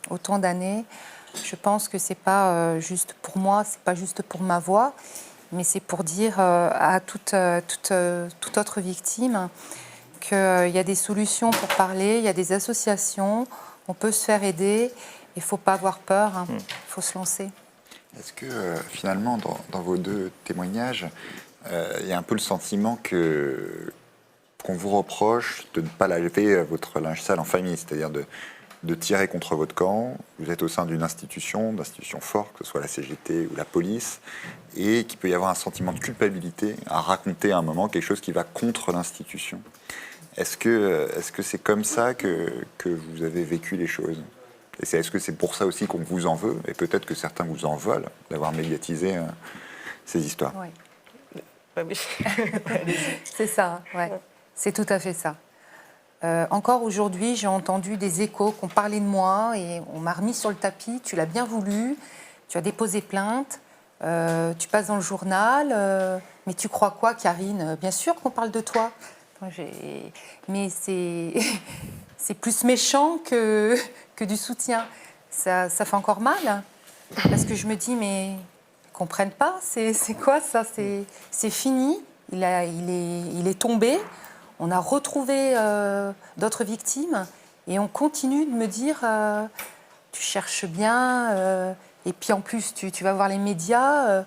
autant d'années, je pense que c'est pas juste pour moi, c'est pas juste pour ma voix, mais c'est pour dire à toute autre victime qu'il y a des solutions pour parler, il y a des associations, on peut se faire aider, il faut pas avoir peur, il faut se lancer. Est-ce que finalement, dans vos deux témoignages, il y a un peu le sentiment qu'on vous reproche de ne pas laver votre linge sale en famille, c'est-à-dire de tirer contre votre camp. Vous êtes au sein d'une institution forte, que ce soit la CGT ou la police, et qu'il peut y avoir un sentiment de culpabilité à raconter à un moment quelque chose qui va contre l'institution. Est-ce que c'est comme ça que vous avez vécu les choses ? Et est-ce que c'est pour ça aussi qu'on vous en veut ? Et peut-être que certains vous en veulent d'avoir médiatisé ces histoires. Oui. C'est ça, ouais. C'est tout à fait ça. Encore aujourd'hui, j'ai entendu des échos qu'on parlait de moi et on m'a remis sur le tapis. Tu l'as bien voulu, tu as déposé plainte, tu passes dans le journal, mais tu crois quoi, Karine ? Bien sûr qu'on parle de toi. Mais c'est plus méchant que du soutien. Ça fait encore mal, parce que je me dis, mais ils ne comprennent pas, c'est quoi ça ? C'est fini, il est tombé, on a retrouvé d'autres victimes, et on continue de me dire, tu cherches bien, et puis en plus, tu vas voir les médias,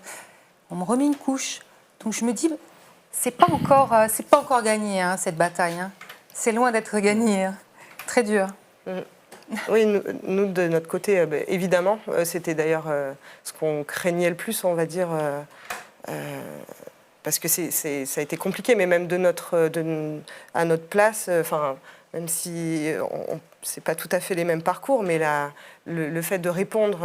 on me remet une couche. Donc je me dis, c'est pas encore gagné, hein, cette bataille. Hein. C'est loin d'être gagné. Hein. Très dur. Oui, nous, de notre côté, évidemment, c'était d'ailleurs ce qu'on craignait le plus, on va dire, parce que ça a été compliqué, mais même à notre place, même si c'est pas tout à fait les mêmes parcours, mais le fait de répondre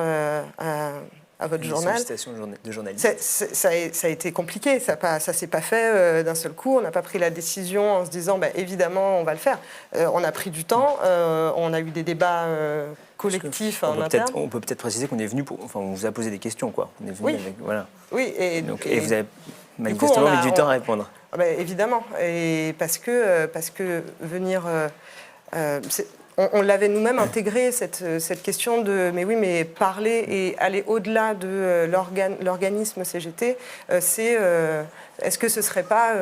à votre journal. Sollicitation de journaliste. Ça a été compliqué, ça s'est pas fait d'un seul coup, on n'a pas pris la décision en se disant évidemment on va le faire. On a pris du temps, on a eu des débats collectifs en interne. On peut peut-être préciser qu'on est venu on vous a posé des questions, quoi. On est venu avec, voilà. Oui, et vous avez manifestement mis du temps à répondre. Évidemment, et parce que venir... on l'avait nous-mêmes intégré, cette question de mais parler et aller au-delà de l'organisme CGT, est-ce que ce ne serait pas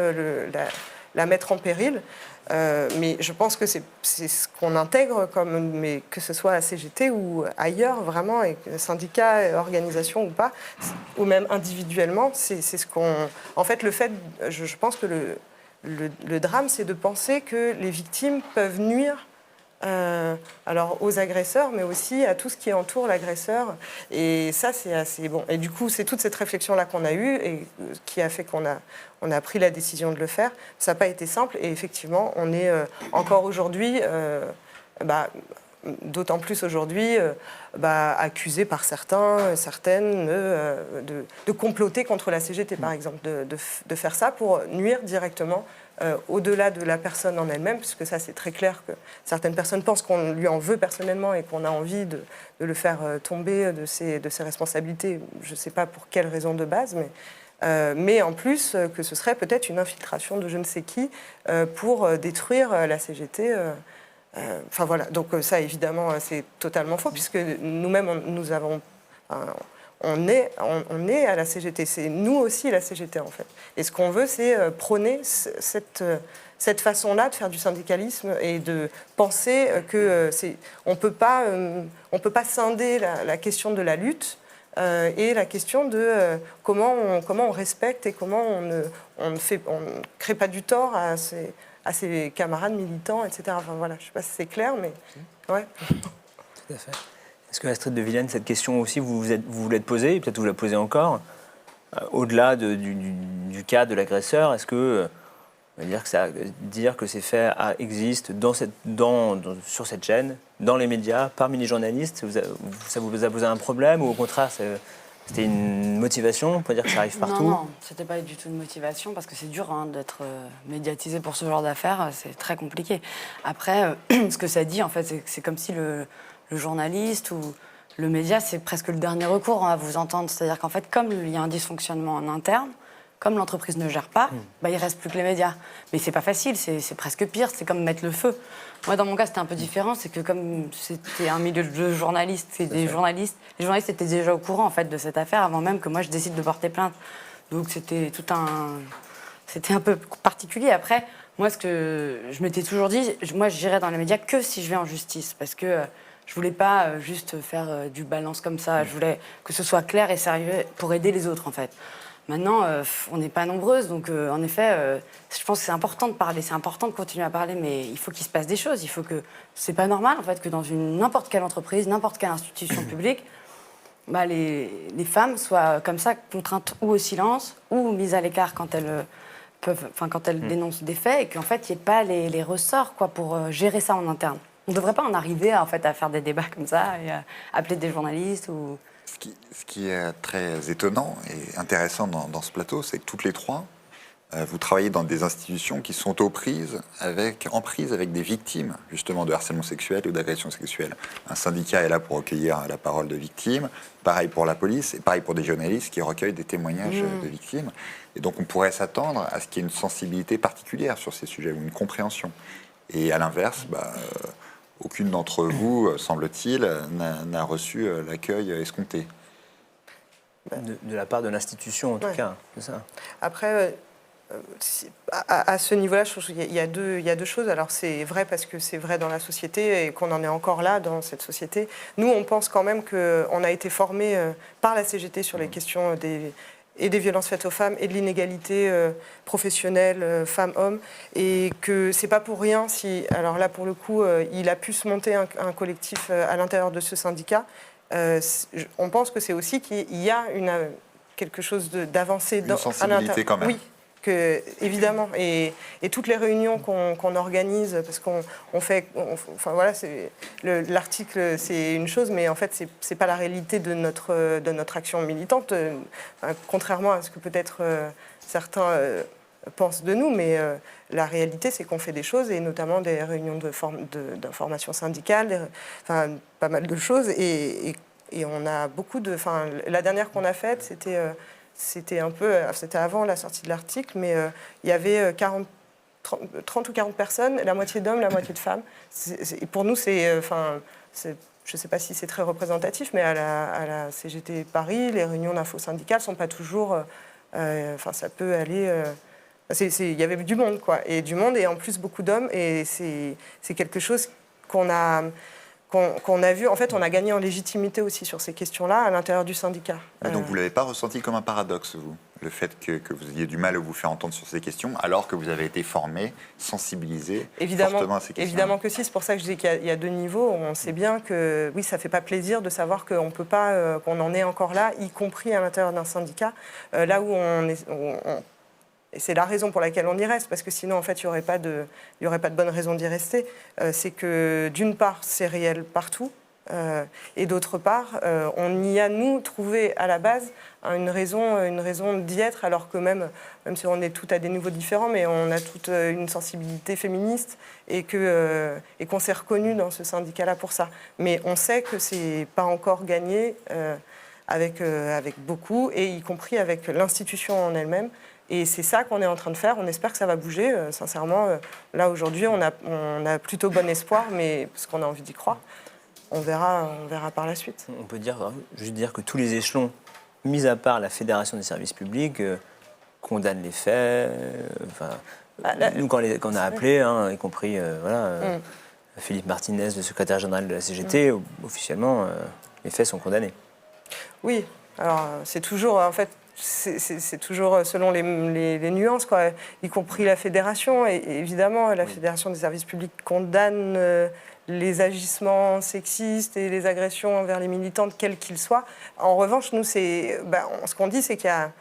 la mettre en péril ? Mais je pense que c'est ce qu'on intègre, mais que ce soit à CGT ou ailleurs, vraiment, et syndicats, organisations ou pas, ou même individuellement, c'est ce qu'on... En fait, je pense que le drame, c'est de penser que les victimes peuvent nuire alors aux agresseurs, mais aussi à tout ce qui entoure l'agresseur. Et ça, c'est assez bon. Et du coup, c'est toute cette réflexion-là qu'on a eue et qui a fait qu'on a pris la décision de le faire. Ça n'a pas été simple. Et effectivement, on est encore aujourd'hui, d'autant plus aujourd'hui, accusé par certaines de comploter contre la CGT, par exemple, de faire ça pour nuire directement au-delà de la personne en elle-même, puisque ça, c'est très clair que certaines personnes pensent qu'on lui en veut personnellement et qu'on a envie de le faire tomber de ses responsabilités. Je ne sais pas pour quelle raison de base, mais en plus que ce serait peut-être une infiltration de je ne sais qui pour détruire la CGT. Enfin voilà, donc ça évidemment c'est totalement faux, puisque nous-mêmes on est à la CGT, c'est nous aussi la CGT en fait. Et ce qu'on veut, c'est prôner cette façon-là de faire du syndicalisme et de penser que on peut pas scinder la question de la lutte et la question de comment on respecte et comment on ne crée pas du tort à ses camarades militants, etc. Enfin voilà, je ne sais pas si c'est clair, mais ouais. Tout à fait. Est-ce que Astrid de Villene, cette question aussi, vous l'êtes posée, et peut-être vous la posez encore, au-delà du cas de l'agresseur, est-ce que on va dire que ces faits existent sur cette chaîne, dans les médias, parmi les journalistes, ça vous a posé un problème, ou au contraire, c'était une motivation, on peut dire que ça arrive partout? Non, c'était pas du tout une motivation, parce que c'est dur d'être médiatisé pour ce genre d'affaires, c'est très compliqué. Après, ce que ça dit, en fait, c'est comme si le journaliste ou le média, c'est presque le dernier recours à vous entendre. C'est-à-dire qu'en fait, comme il y a un dysfonctionnement en interne, comme l'entreprise ne gère pas, il ne reste plus que les médias. Mais c'est pas facile, c'est presque pire, c'est comme mettre le feu. Moi, dans mon cas, c'était un peu différent, c'est que comme c'était un milieu de journalistes, les journalistes étaient déjà au courant en fait, de cette affaire avant même que moi je décide de porter plainte. Donc c'était un peu particulier. Après, moi, ce que je m'étais toujours dit, moi, j'irais dans les médias que si je vais en justice, parce que je voulais pas juste faire du balance comme ça. Je voulais que ce soit clair et sérieux pour aider les autres, en fait. Maintenant, on n'est pas nombreuses, donc en effet, je pense que c'est important de parler, c'est important de continuer à parler, mais il faut qu'il se passe des choses. Il faut que c'est pas normal en fait que dans n'importe quelle entreprise, n'importe quelle institution publique, bah, les femmes soient comme ça contraintes ou au silence ou mises à l'écart quand elles dénoncent des faits, et qu'en fait il n'y ait pas les ressorts quoi pour gérer ça en interne. On ne devrait pas en arriver à faire des débats comme ça et à appeler des journalistes ou. Ce qui est très étonnant et intéressant dans ce plateau, c'est que toutes les trois, vous travaillez dans des institutions qui sont en prise avec des victimes, justement, de harcèlement sexuel ou d'agression sexuelle. Un syndicat est là pour recueillir la parole de victimes, pareil pour la police, et pareil pour des journalistes qui recueillent des témoignages de victimes. Et donc on pourrait s'attendre à ce qu'il y ait une sensibilité particulière sur ces sujets, ou une compréhension. Et à l'inverse, aucune d'entre vous, semble-t-il, n'a reçu l'accueil escompté. De la part de l'institution, en tout cas, c'est ça. Après, à ce niveau-là, je trouve qu'il y a deux choses. Alors c'est vrai parce que c'est vrai dans la société et qu'on en est encore là dans cette société. Nous, on pense quand même qu'on a été formés par la CGT sur les questions des violences faites aux femmes et de l'inégalité professionnelle femmes-hommes, et que c'est pas pour rien si, alors là pour le coup, il a pu se monter un collectif à l'intérieur de ce syndicat. On pense que c'est aussi qu'il y a quelque chose d'avancé. Une sensibilité quand même. Oui. Évidemment, et toutes les réunions qu'on organise, parce l'article c'est une chose, mais en fait c'est pas la réalité de notre action militante, contrairement à ce que peut-être certains pensent de nous, mais la réalité c'est qu'on fait des choses, et notamment des réunions d'information syndicale, pas mal de choses, et on a beaucoup de. La dernière qu'on a faite, c'était avant la sortie de l'article, mais il y avait 30 ou 40 personnes, la moitié d'hommes, la moitié de femmes. Pour nous, je ne sais pas si c'est très représentatif, mais à la CGT Paris, les réunions d'info syndicales ne sont pas toujours. Ça peut aller. Il y avait du monde, quoi. Et du monde, et en plus beaucoup d'hommes. Et c'est quelque chose qu'on a vu. En fait, on a gagné en légitimité aussi sur ces questions-là à l'intérieur du syndicat. Mais donc vous ne l'avez pas ressenti comme un paradoxe, vous, le fait que vous ayez du mal à vous faire entendre sur ces questions, alors que vous avez été formé, sensibilisé fortement à ces questions? Évidemment que si, c'est pour ça que je dis qu'il y a deux niveaux. On sait bien que, oui, ça ne fait pas plaisir de savoir qu'on peut pas, qu'on en est encore là, y compris à l'intérieur d'un syndicat, là où et c'est la raison pour laquelle on y reste, parce que sinon, en fait, il n'y aurait pas de bonne raison d'y rester. C'est que, d'une part, c'est réel partout, et d'autre part, on y a, nous, trouvé à la base une raison d'y être, alors que même si on est toutes à des niveaux différents, mais on a toute une sensibilité féministe, et qu'on s'est reconnus dans ce syndicat-là pour ça. Mais on sait que c'est pas encore gagné avec beaucoup, et y compris avec l'institution en elle-même. Et c'est ça qu'on est en train de faire. On espère que ça va bouger. Sincèrement, là, aujourd'hui, on a plutôt bon espoir, mais parce qu'on a envie d'y croire. On verra par la suite. On peut juste dire que tous les échelons, mis à part la Fédération des services publics, condamnent les faits. Nous, quand on a appelé, y compris Philippe Martinez, le secrétaire général de la CGT, officiellement, les faits sont condamnés. Oui, alors c'est toujours, en fait, c'est toujours selon les nuances, quoi, y compris la fédération. Et évidemment, la Fédération des services publics condamne les agissements sexistes et les agressions envers les militantes, quels qu'ils soient. En revanche, nous, ce qu'on dit, c'est qu'il y a...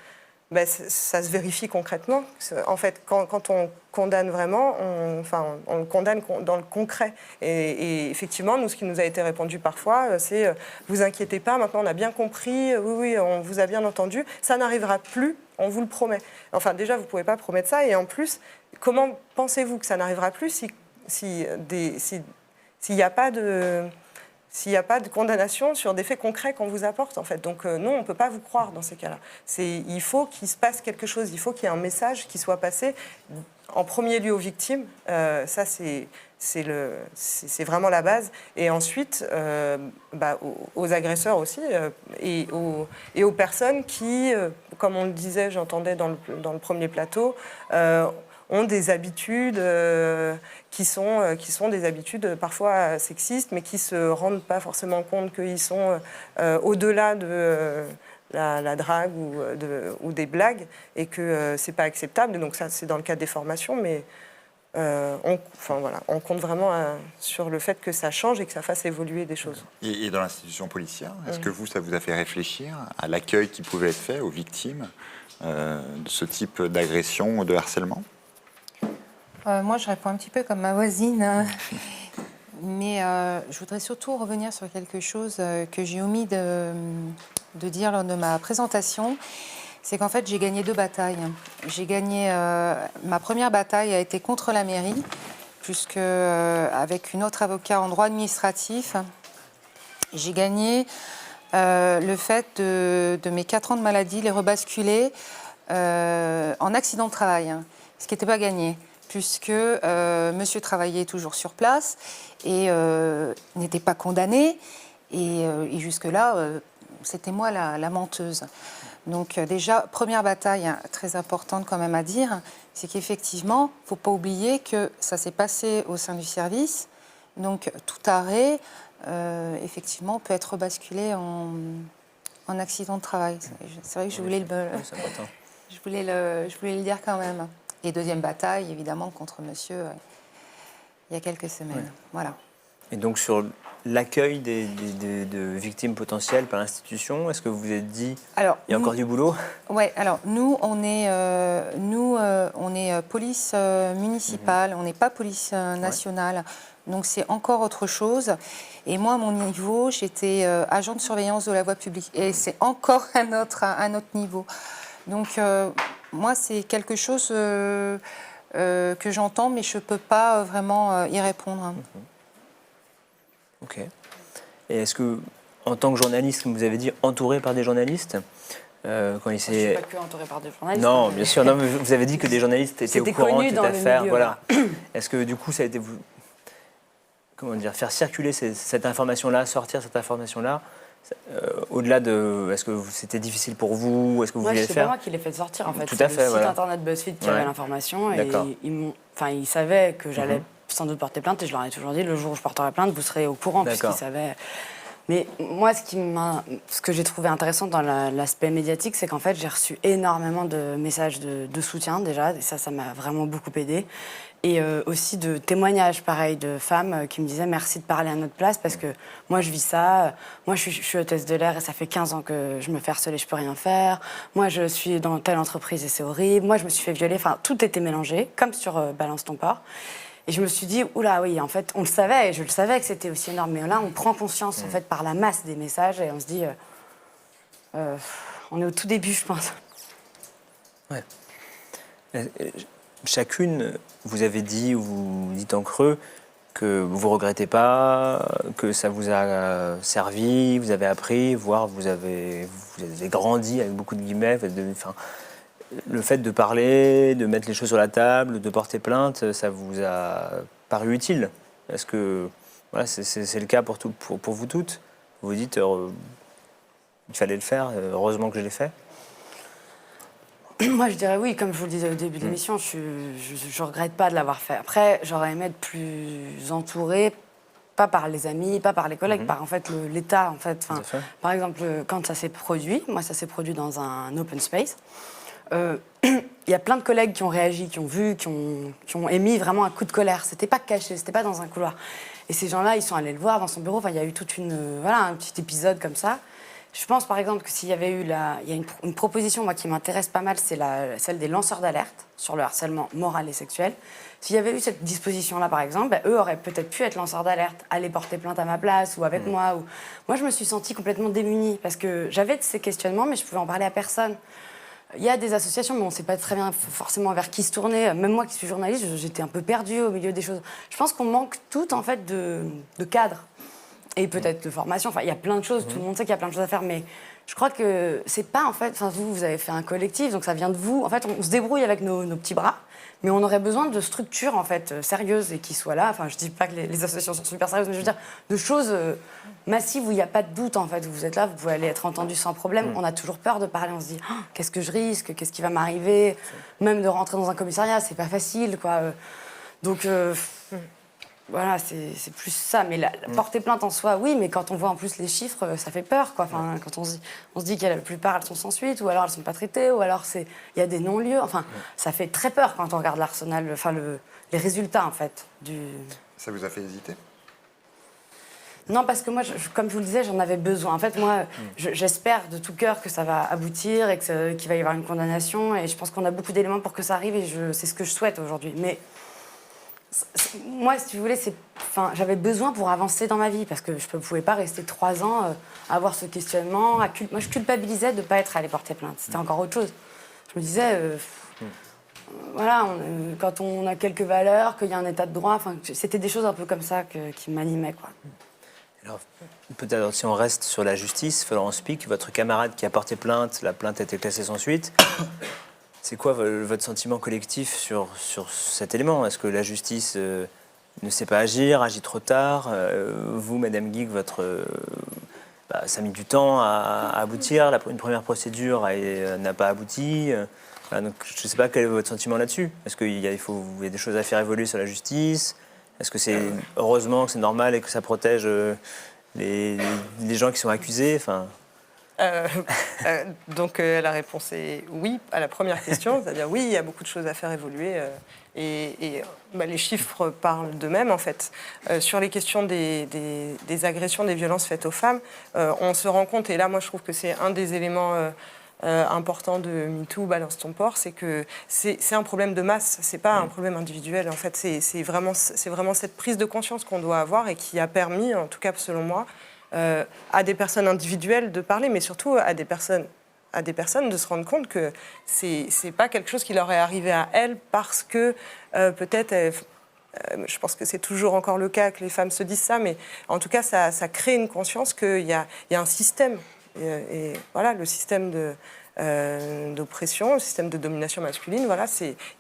ça se vérifie concrètement. En fait, quand on condamne vraiment, on le condamne dans le concret. Et effectivement, nous, ce qui nous a été répondu parfois, c'est « vous inquiétez pas, maintenant on a bien compris, oui, on vous a bien entendu, ça n'arrivera plus, on vous le promet ». Enfin, déjà, vous ne pouvez pas promettre ça. Et en plus, comment pensez-vous que ça n'arrivera plus s'il n'y a pas de condamnation sur des faits concrets qu'on vous apporte, en fait. Donc non, on ne peut pas vous croire dans ces cas-là. Il faut qu'il se passe quelque chose, il faut qu'il y ait un message qui soit passé en premier lieu aux victimes. Ça, c'est vraiment la base. Et ensuite, aux agresseurs aussi, et aux personnes qui, comme on le disait, j'entendais dans le premier plateau, ont des habitudes qui sont des habitudes parfois sexistes, mais qui ne se rendent pas forcément compte qu'ils sont au-delà la drague ou des blagues, et que c'est pas acceptable. Et donc ça, c'est dans le cadre des formations, mais on compte vraiment sur le fait que ça change et que ça fasse évoluer des choses. Et dans l'institution policière, est-ce que ça vous a fait réfléchir à l'accueil qui pouvait être fait aux victimes de ce type d'agression ou de harcèlement? Moi, je réponds un petit peu comme ma voisine. Mais je voudrais surtout revenir sur quelque chose que j'ai omis de dire lors de ma présentation. C'est qu'en fait, j'ai gagné 2 batailles. J'ai gagné... ma première bataille a été contre la mairie, puisque avec une autre avocate en droit administratif, j'ai gagné le fait de mes 4 ans de maladie, les rebasculer en accident de travail, ce qui n'était pas gagné, puisque monsieur travaillait toujours sur place et n'était pas condamné. Et jusque-là, c'était moi la menteuse. Donc déjà, première bataille très importante quand même à dire, c'est qu'effectivement, il ne faut pas oublier que ça s'est passé au sein du service. Donc tout arrêt, effectivement, peut être basculé en accident de travail. C'est vrai que je voulais je voulais le dire quand même. Et deuxième bataille, évidemment, contre monsieur, il y a quelques semaines. Ouais. Voilà. Et donc sur l'accueil de victimes potentielles par l'institution, est-ce que vous vous êtes dit il y a encore du boulot? Oui, alors nous, on est police municipale, on n'est pas police nationale. Ouais. Donc c'est encore autre chose. Et moi, à mon niveau, j'étais agent de surveillance de la voie publique. Et c'est encore un autre niveau. Donc moi, c'est quelque chose que j'entends, mais je ne peux pas vraiment y répondre. Ok. Et est-ce que, en tant que journaliste, comme vous avez dit, entouré par des journalistes, quand il s'est... Je ne suis pas que entourée par des journalistes. Non, bien sûr. Non, mais vous avez dit que des journalistes étaient au courant de cette affaire. Voilà. Est-ce que du coup, ça a été comment dire, faire circuler cette information-là, sortir cette information-là, au-delà de... Est-ce que c'était difficile pour vous? Est-ce que vous vouliez le faire? C'est pas moi qui l'ai fait sortir, en fait. Tout à fait, c'est le voilà. site internet BuzzFeed qui avait l'information. Et ils savaient que j'allais sans doute porter plainte. Et je leur ai toujours dit, le jour où je porterai plainte, vous serez au courant, puisqu'ils savaient... Mais moi, ce que j'ai trouvé intéressant dans l'aspect médiatique, c'est qu'en fait, j'ai reçu énormément de messages de soutien, déjà. Et ça m'a vraiment beaucoup aidée. Et aussi de témoignages, pareil, de femmes qui me disaient merci de parler à notre place parce que moi, je vis ça. Moi, je suis hôtesse de l'air et ça fait 15 ans que je me fais harceler, je peux rien faire. Moi, je suis dans telle entreprise et c'est horrible. Moi, je me suis fait violer. Enfin, tout était mélangé, comme sur Balance ton port. Et je me suis dit, oula, oui, en fait, on le savait, et je le savais que c'était aussi énorme. Mais là, on prend conscience, en fait, par la masse des messages et on se dit, on est au tout début, je pense. Ouais. Chacune, vous avez dit, ou vous dites en creux, que vous ne regrettez pas, que ça vous a servi, vous avez appris, voire vous avez grandi avec beaucoup de guillemets. Le fait de parler, de mettre les choses sur la table, de porter plainte, ça vous a paru utile? Est-ce que voilà, c'est le cas pour vous toutes? Vous vous dites, il fallait le faire, heureusement que je l'ai fait? Moi, je dirais oui, comme je vous le disais au début de l'émission, je ne regrette pas de l'avoir fait. Après, j'aurais aimé être plus entourée, pas par les amis, pas par les collègues, par en fait l'État. En fait. Par exemple, quand ça s'est produit, moi, ça s'est produit dans un open space. Il y a plein de collègues qui ont réagi, qui ont vu, qui ont émis vraiment un coup de colère. C'était pas caché, c'était pas dans un couloir. Et ces gens-là, ils sont allés le voir dans son bureau. Enfin, il y a eu un petit épisode comme ça. Je pense par exemple que s'il y avait eu il y a une proposition moi, qui m'intéresse pas mal, c'est celle des lanceurs d'alerte sur le harcèlement moral et sexuel. S'il y avait eu cette disposition-là, par exemple, eux auraient peut-être pu être lanceurs d'alerte, aller porter plainte à ma place ou avec moi. Moi, je me suis sentie complètement démunie parce que j'avais ces questionnements, mais je pouvais en parler à personne. Il y a des associations, mais on ne sait pas très bien forcément vers qui se tourner. Même moi qui suis journaliste, j'étais un peu perdue au milieu des choses. Je pense qu'on manque tout en fait de cadre. Et peut-être de formation, enfin il y a plein de choses, tout le monde sait qu'il y a plein de choses à faire, mais je crois que c'est pas en fait, enfin vous avez fait un collectif, donc ça vient de vous, en fait on se débrouille avec nos petits bras, mais on aurait besoin de structures en fait sérieuses et qui soient là, enfin je dis pas que les associations sont super sérieuses, mais je veux dire de choses massives où il n'y a pas de doute en fait, où vous êtes là, vous pouvez aller être entendu sans problème, on a toujours peur de parler, on se dit qu'est-ce que je risque, qu'est-ce qui va m'arriver, même de rentrer dans un commissariat, c'est pas facile quoi, donc... Voilà, c'est plus ça. Mais la porter plainte en soi, oui, mais quand on voit en plus les chiffres, ça fait peur, quoi. Enfin, quand on se dit que la plupart, elles sont sans suite, ou alors elles ne sont pas traitées, ou alors il y a des non-lieux. Enfin, ça fait très peur quand on regarde l'arsenal, enfin, les résultats, en fait. Ça vous a fait hésiter? Non, parce que moi, comme je vous le disais, j'en avais besoin. En fait, moi, j'espère de tout cœur que ça va aboutir et qu'il va y avoir une condamnation. Et je pense qu'on a beaucoup d'éléments pour que ça arrive, et c'est ce que je souhaite aujourd'hui. Mais moi, si vous voulez, j'avais besoin pour avancer dans ma vie, parce que je ne pouvais pas rester 3 ans à avoir ce questionnement. Moi, je culpabilisais de ne pas être allée porter plainte. C'était encore autre chose. Je me disais, voilà, quand on a quelques valeurs, qu'il y a un état de droit, c'était des choses un peu comme ça qui m'animaient, quoi. Alors, peut-être si on reste sur la justice, Florence Pic, votre camarade qui a porté plainte, la plainte a été classée sans suite. C'est quoi votre sentiment collectif sur cet élément? Est-ce que la justice ne sait pas agir, agit trop tard? Vous, Madame Guig, ça a mis du temps à aboutir. Une première procédure n'a pas abouti. Voilà, donc je ne sais pas quel est votre sentiment là-dessus. Est-ce qu'il y a des choses à faire évoluer sur la justice? Est-ce que c'est heureusement que c'est normal et que ça protège les gens qui sont accusés? Enfin... Donc la réponse est oui à la première question, c'est-à-dire oui, il y a beaucoup de choses à faire évoluer et les chiffres parlent d'eux-mêmes en fait. Sur les questions des agressions, des violences faites aux femmes, on se rend compte, et là moi je trouve que c'est un des éléments important de MeToo, Balance ton porc, c'est que c'est un problème de masse, c'est pas un problème individuel en fait, c'est vraiment cette prise de conscience qu'on doit avoir et qui a permis, en tout cas selon moi, à des personnes individuelles de parler, mais surtout à des personnes de se rendre compte que c'est pas quelque chose qui leur est arrivé à elles parce que peut-être je pense que c'est toujours encore le cas que les femmes se disent ça, mais en tout cas ça crée une conscience qu'il y a un système et voilà, le système d'oppression, le système de domination masculine, voilà,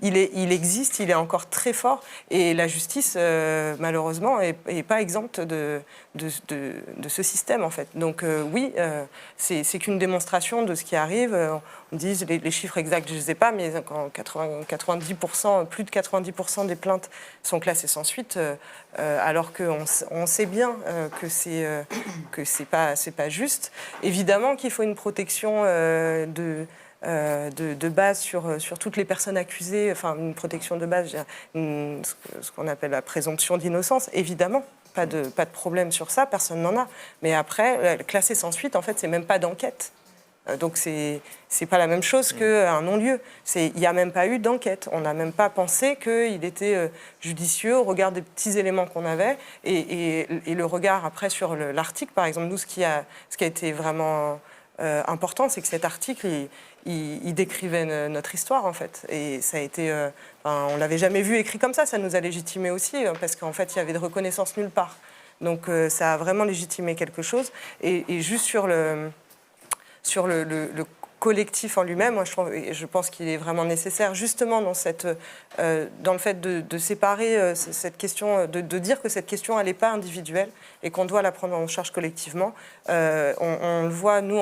il existe, il est encore très fort, et la justice, malheureusement, est pas exempte de ce système, en fait. Donc oui, c'est qu'une démonstration de ce qui arrive. On dit les chiffres exacts, je ne les ai pas, mais quand 90%, plus de 90% des plaintes sont classées sans suite, alors qu'on sait bien que c'est pas juste. Évidemment qu'il faut une protection de base sur toutes les personnes accusées, enfin une protection de base, ce qu'on appelle la présomption d'innocence, évidemment. Pas de problème sur ça, personne n'en a. Mais après, classer sans suite, en fait, c'est même pas d'enquête. Donc c'est pas la même chose qu'un non-lieu. Il n'y a même pas eu d'enquête. On n'a même pas pensé qu'il était judicieux au regard des petits éléments qu'on avait. Et le regard après sur l'article, par exemple, nous, ce qui a été vraiment important, c'est que cet article, il décrivait notre histoire, en fait. Et ça a été... on ne l'avait jamais vu écrit comme ça nous a légitimé aussi, parce qu'en fait, il y avait de reconnaissance nulle part. Donc ça a vraiment légitimé quelque chose. Et juste sur le collectif en lui-même, moi je pense qu'il est vraiment nécessaire justement dans le fait de séparer cette question, de dire que cette question elle n'est pas individuelle et qu'on doit la prendre en charge collectivement. On le voit, nous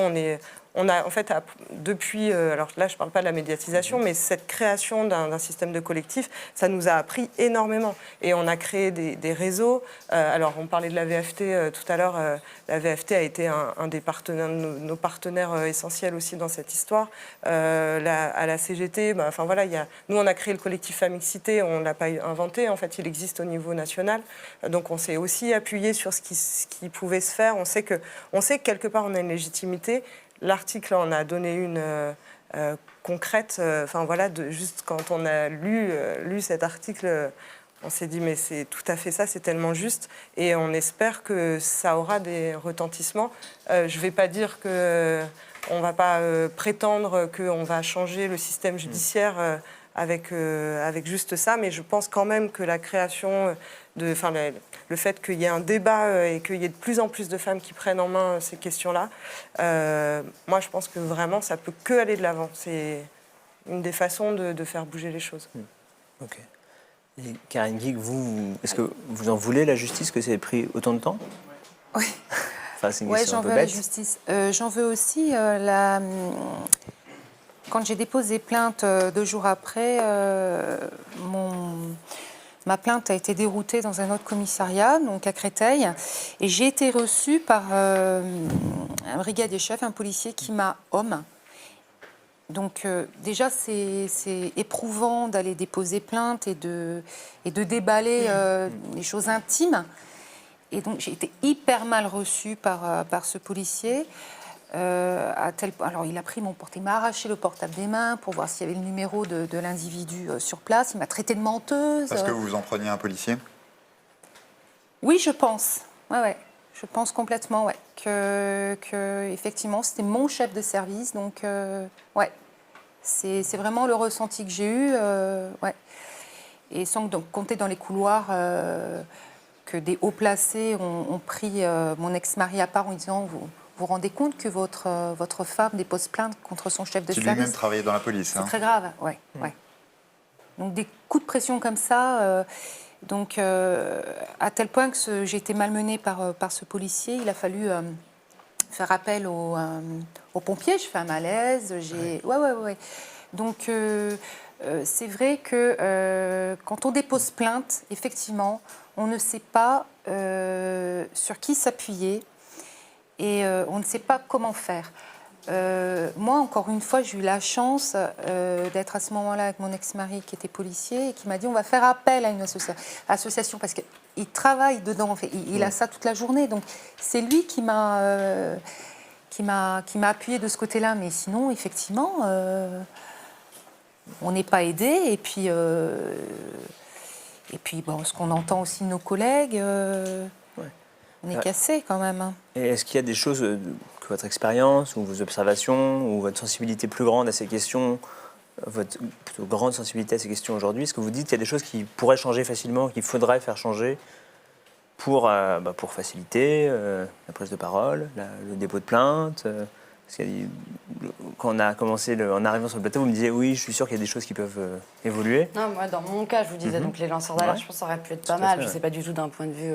on a en fait depuis, alors là je ne parle pas de la médiatisation, mais cette création d'un système de collectif, ça nous a appris énormément. Et on a créé des réseaux. Alors on parlait de la VFT tout à l'heure. La VFT a été un des partenaires, nos partenaires essentiels aussi dans cette histoire. À la CGT, enfin voilà, nous on a créé le collectif Famixité, on ne l'a pas inventé. En fait, il existe au niveau national. Donc on s'est aussi appuyé sur ce qui pouvait se faire. On sait que quelque part on a une légitimité. L'article en a donné une concrète. Enfin voilà, juste quand on a lu cet article, on s'est dit mais c'est tout à fait ça, c'est tellement juste. Et on espère que ça aura des retentissements. Je ne vais pas dire que on ne va pas prétendre qu'on va changer le système judiciaire avec juste ça, mais je pense quand même que la création le fait qu'il y ait un débat et qu'il y ait de plus en plus de femmes qui prennent en main ces questions-là, moi je pense que vraiment ça peut que aller de l'avant. C'est une des façons de faire bouger les choses. Ok. Et Karine Guig, est-ce que vous en voulez la justice, que ça ait pris autant de temps? Oui. Enfin, c'est une question j'en un peu veux bête. la justice. J'en veux aussi quand j'ai déposé plainte 2 jours après, Ma plainte a été déroutée dans un autre commissariat, donc à Créteil, et j'ai été reçue par un brigadier chef, un policier qui m'a homme. Donc déjà, c'est éprouvant d'aller déposer plainte et de déballer les choses intimes. Et donc j'ai été hyper mal reçue par ce policier. Alors il a pris mon portable, il m'a arraché le portable des mains pour voir s'il y avait le numéro de l'individu sur place. Il m'a traité de menteuse. Parce que vous vous en preniez à un policier? Oui, je pense. Ouais. Je pense complètement, ouais, que effectivement c'était mon chef de service. Donc ouais, c'est vraiment le ressenti que j'ai eu. Ouais. Et sans donc compter dans les couloirs que des hauts placés ont pris mon ex-mari à part en disant vous rendez compte que votre femme dépose plainte contre son chef de Qui service? lui-même travaillait dans la police. C'est très grave, ouais. Donc des coups de pression comme ça, à tel point que j'ai été malmenée par ce policier, il a fallu faire appel aux pompiers. Je fais un malaise, ouais. Donc c'est vrai que quand on dépose plainte, effectivement, on ne sait pas sur qui s'appuyer. Et on ne sait pas comment faire. Moi, encore une fois, j'ai eu la chance d'être à ce moment-là avec mon ex-mari qui était policier et qui m'a dit on va faire appel à une association parce qu'il travaille dedans, en fait, il a ça toute la journée. Donc c'est lui qui m'a appuyé de ce côté-là. Mais sinon, effectivement, on n'est pas aidé. Et puis bon, ce qu'on entend aussi de nos collègues... On est cassé quand même. Hein. Et est-ce qu'il y a des choses que votre expérience ou vos observations ou votre sensibilité plus grande à ces questions, votre plutôt grande sensibilité à ces questions aujourd'hui, est-ce que vous dites qu'il y a des choses qui pourraient changer facilement, qu'il faudrait faire changer pour faciliter la prise de parole, le dépôt de plainte parce quand on a commencé, en arrivant sur le plateau, vous me disiez oui, je suis sûr qu'il y a des choses qui peuvent évoluer. Non, moi, dans mon cas, je vous disais, donc les lanceurs d'alerte, je pense que ça aurait pu être pas mal. Je ne sais pas du tout d'un point de vue,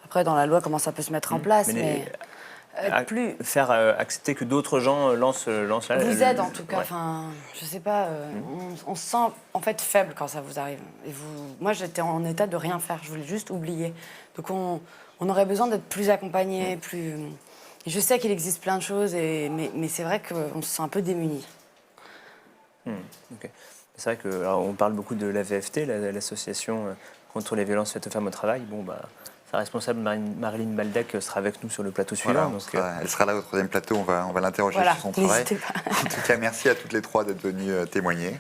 après, dans la loi, comment ça peut se mettre en place. Mais plus... Faire accepter que d'autres gens lancent la... Vous aident, en tout cas. Enfin, je ne sais pas, on se sent en fait faible quand ça vous arrive. Et moi, j'étais en état de rien faire. Je voulais juste oublier. Donc, on aurait besoin d'être plus accompagné, plus... Je sais qu'il existe plein de choses, mais c'est vrai qu'on se sent un peu démunis. Okay. C'est vrai qu'on parle beaucoup de l'AVFT, l'association contre les violences faites aux femmes au travail. Bon, sa responsable, Marilyn Baldac, sera avec nous sur le plateau suivant. Voilà, elle sera là au 3e plateau, on va l'interroger sur son travail. En tout cas, merci à toutes les trois d'être venues témoigner.